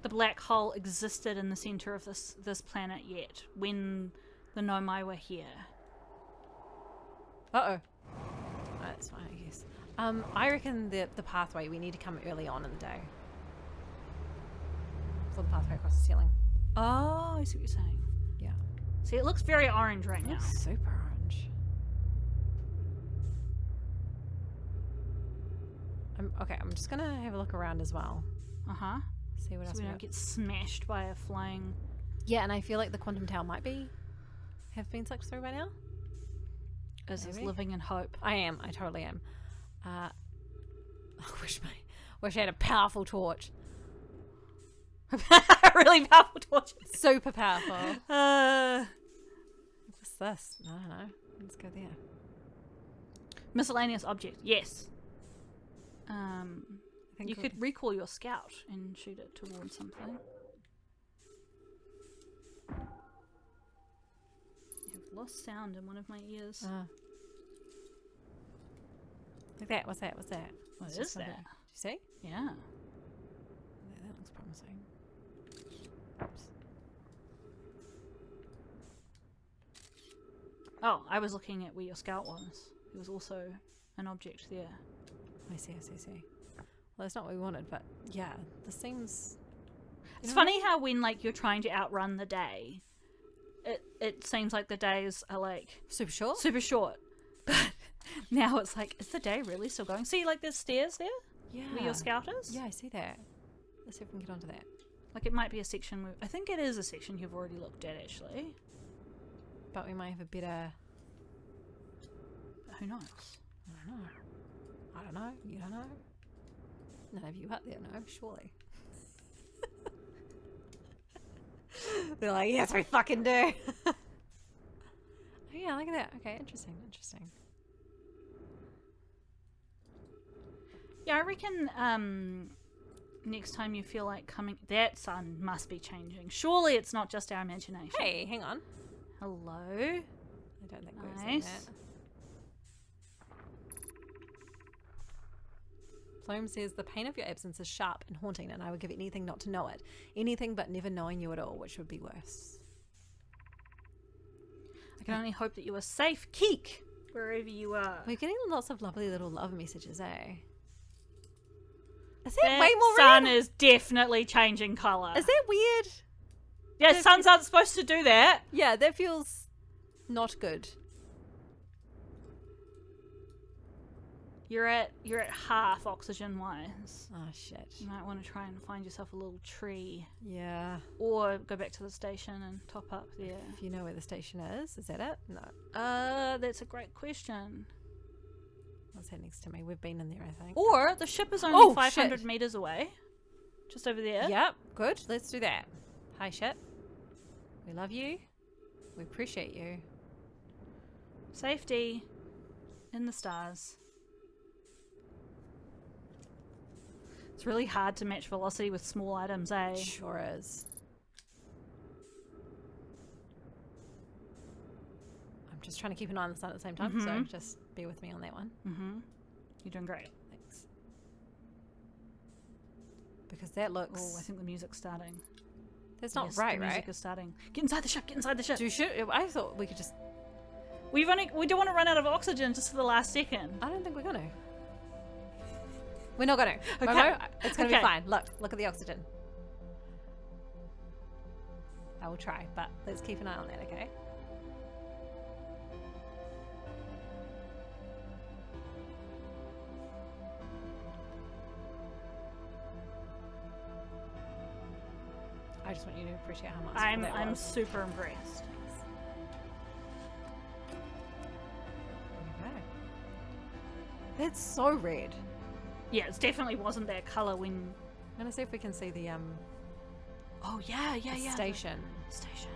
the black hole existed in the center of this planet yet, when the Nomai were here?
Uh-oh. Oh, that's fine, I guess. I reckon the pathway, we need to come early on in the day. For the pathway across the ceiling.
Oh, I see what you're saying.
Yeah.
See, it looks very orange right now.
Looks super orange. I'm just gonna have a look around as well.
Uh-huh.
See what
So
else
we
we
don't
got.
get smashed by a flying...
Yeah, and I feel like the quantum tower might have been sucked through by now.
Is this
Maybe.
living in hope?
I am. I totally am. I wish I had a powerful torch.
Really powerful torches.
Super powerful. What's this? I don't know. Let's go there.
Miscellaneous object. Yes.
I think
You could recall your scout and shoot it towards something. I've lost sound in one of my ears.
Look at that. What's that? What's that?
What
It's
is
just something.
that?
Do you see?
Yeah.
That looks promising. Oops.
Oh, I was looking at where your scout was. There was also an object there.
I see. Well, that's not what we wanted, but yeah, this seems...
It's funny how when like you're trying to outrun the day, it seems like the days are like
super short.
super short. But now it's like, is the day really still going? See, like there's stairs there
Yeah.
where your scout is?
Yeah, I see that. Let's see if we can get onto that.
Like it might be a section I think it is a section you've already looked at actually.
But we might have a better...
Who knows?
I don't know. You don't know? None of you out there know, surely. They're like, yes, we fucking do. Oh yeah, look at that. Okay, interesting.
Yeah, I reckon next time you feel like coming, that sun must be changing. Surely it's not just our imagination.
Hey, hang on.
Hello.
I don't think we've seen
Nice.
that. Flume says, the pain of your absence is sharp and haunting, and I would give anything not to know it. Anything but never knowing you at all, which would be worse.
I can only hope that you are safe, Keek, wherever you are.
We're getting lots of lovely little love messages, eh? Is that
That
way more
sun
red?
is definitely changing colour.
Is that weird?
Yeah, suns aren't supposed to do that.
Yeah, that feels not good.
You're at half oxygen wise.
Oh, shit.
You might want to try and find yourself a little tree,
Yeah.
or go back to the station and top up there.
If you know where the station is that it? No.
That's a great question.
What's that next to me? We've been in there, I think.
Or the ship is only
Oh,
500
shit.
meters away, just over there.
Yep, good. Let's do that. Hi, ship. We love you. We appreciate you.
Safety in the stars. It's really hard to match velocity with small items, eh?
Sure is. I'm just trying to keep an eye on the sun at the same time, so
Mhm.
just bear with me on that one.
Mm-hmm. You're doing great.
Thanks. Because that looks...
Oh, I think the music's starting.
that's not
Yes,
right,
the music
right?
is starting. Get inside the ship. Get inside the ship.
Do you shoot? I thought we could just...
We don't want to run out of oxygen just for the last second.
I don't think we're going to. We're not going to.
Okay.
Momo, it's going to
Okay.
be fine. Look at the oxygen. I will try, but let's keep an eye on that, okay? I just want you to appreciate how much that
I'm
was.
super impressed.
Okay. That's so red.
Yeah, it definitely wasn't that color when.
I'm gonna see if we can see the
Oh yeah,
station.
Station.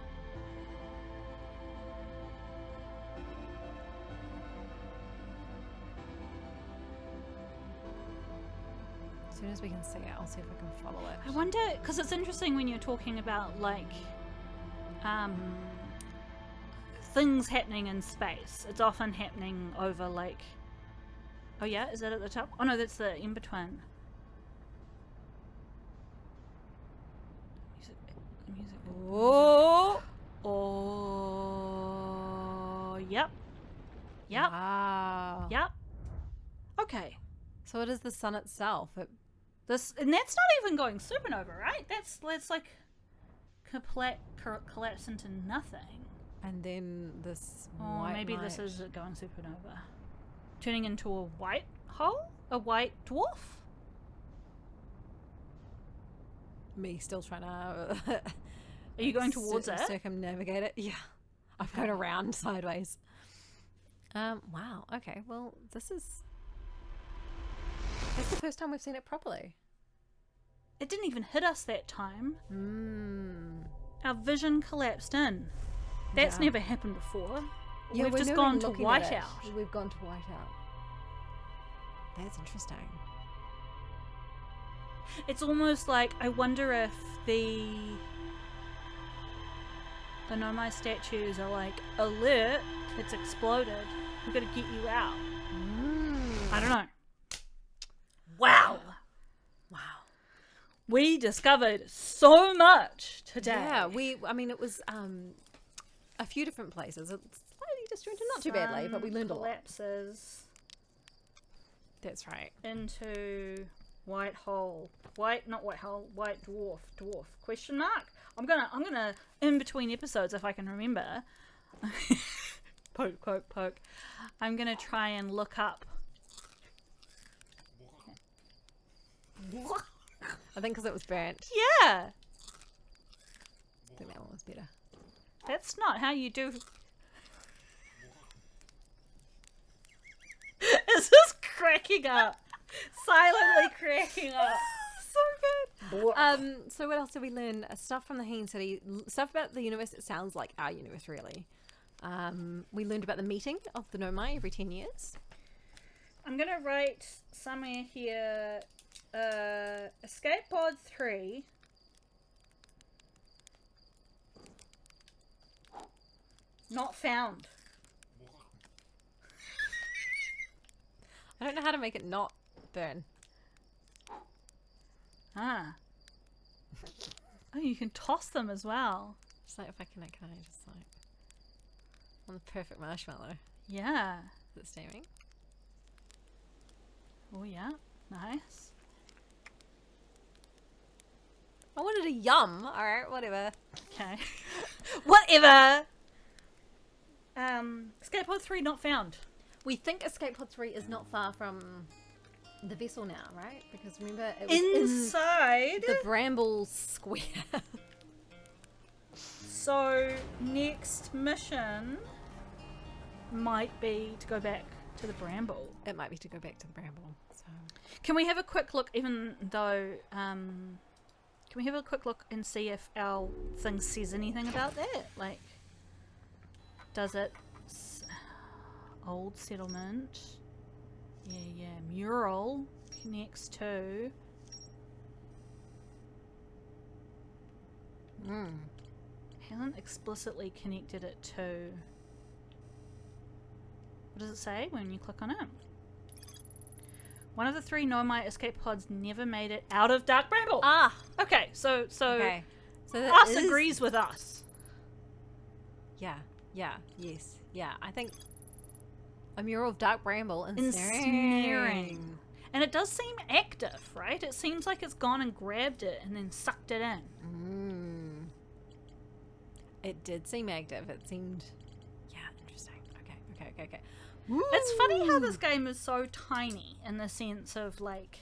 As soon as we can see it, I'll see if I can follow it.
I wonder, because it's interesting when you're talking about like, things happening in space. It's often happening over like. Oh yeah, is that at the top? Oh no, that's the in between. Music.
Oh!
Oh. Yep. Yep.
Wow.
Yep. Okay.
So it is the sun itself.
And that's not even going supernova, right? That's like collapse into nothing.
And then this
Or
white
maybe this
light.
is it going supernova. Turning into a white hole? A white dwarf?
Me still trying to...
Are you going towards it?
Circumnavigate it. Yeah. I'm going around sideways. Wow. Okay. Well, this is... It's the first time we've seen it properly.
It didn't even hit us that time.
Hmm.
Our vision collapsed in. That's
Yeah.
never happened before.
Yeah,
We've
we're
just
not
gone
even
to
looking at it.
whiteout.
We've gone to whiteout. That's interesting.
It's almost like I wonder if the Nomai statues are like, alert, it's exploded. We've got to get you out. I don't know. Wow.
Wow.
We discovered so much today.
Yeah, I mean, it was a few different places. It's slightly disjointed, not too badly, but we learned a lot.
Collapses
That's right.
into white hole. White dwarf. Question mark? I'm gonna in between episodes, if I can remember. Poke. I'm gonna try and look up.
I think because it was burnt.
Yeah,
I think that one was better.
that's not how you do. It's just cracking up, silently cracking up.
So good. So what else did we learn? Stuff from the Heen City. Stuff about the universe that sounds like our universe, really. We learned about the meeting of the Nomai every 10 years.
I'm gonna write somewhere here. Escape Pod 3. Not found.
I don't know how to make it not burn.
Ah. Oh, you can toss them as well.
Just like if I can I just like on the perfect marshmallow.
Yeah.
Is it steaming?
Oh yeah. Nice.
I wanted a yum. All right, whatever.
Okay.
Whatever.
Escape Pod 3 not found.
We think Escape Pod 3 is not far from the vessel now, right? Because remember, it was
Inside.
in the Bramble Square.
So next mission might be to go back to the Bramble.
It might be to go back to the Bramble. So
Can we have a quick look, even though, can we have a quick look and see if our thing says anything about that? Like, does it, old settlement, yeah, mural connects to, hasn't explicitly connected it to, what does it say when you click on it? One of the 3 Nomai escape pods never made it out of Dark Bramble.
Ah,
Okay, so
okay. So that
us
is-
agrees with us.
Yeah, yes, yeah. I think a mural of Dark Bramble
Ensnaring. And it does seem active, right? It seems like it's gone and grabbed it and then sucked it in.
It did seem active. It seemed, yeah, interesting. Okay.
It's funny how this game is so tiny in the sense of, like,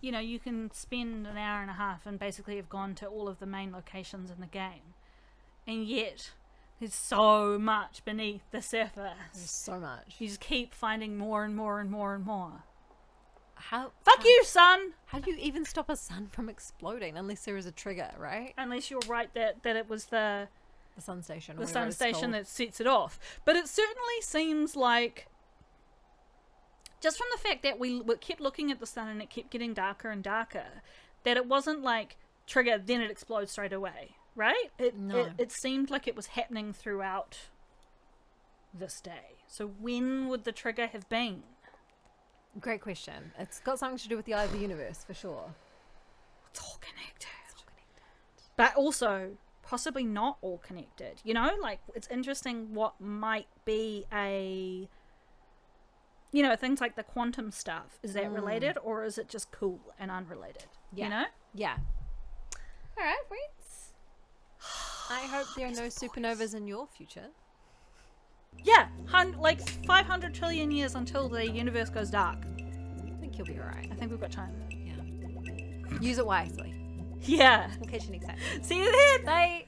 you know, you can spend an hour and a half and basically have gone to all of the main locations in the game. And yet, there's so much beneath the surface.
There's so much.
You just keep finding more and more and more and more.
How?
Fuck you, son!
How do you even stop a sun from exploding unless there is a trigger, right?
Unless you're right that it was the
The sun station. or
the
whatever
sun
it's
station
called.
that sets it off. But it certainly seems like, just from the fact that we kept looking at the sun and it kept getting darker and darker, that it wasn't like trigger, then it explodes straight away, right?
No.
It seemed like it was happening throughout this day. So when would the trigger have been?
Great question. It's got something to do with the eye of the universe, for sure.
It's all connected. But also possibly not all connected. You know, like, it's interesting what might be a, you know, things like the quantum stuff. Is that related, or is it just cool and unrelated?
Yeah.
You know?
Yeah. All right, friends. I hope there are no supernovas in your future.
Yeah, like 500 trillion years until the universe goes dark.
I think you'll be all right.
I think we've got time.
Yeah. Use it wisely.
Yeah.
We'll catch you next time.
See you then.
Bye.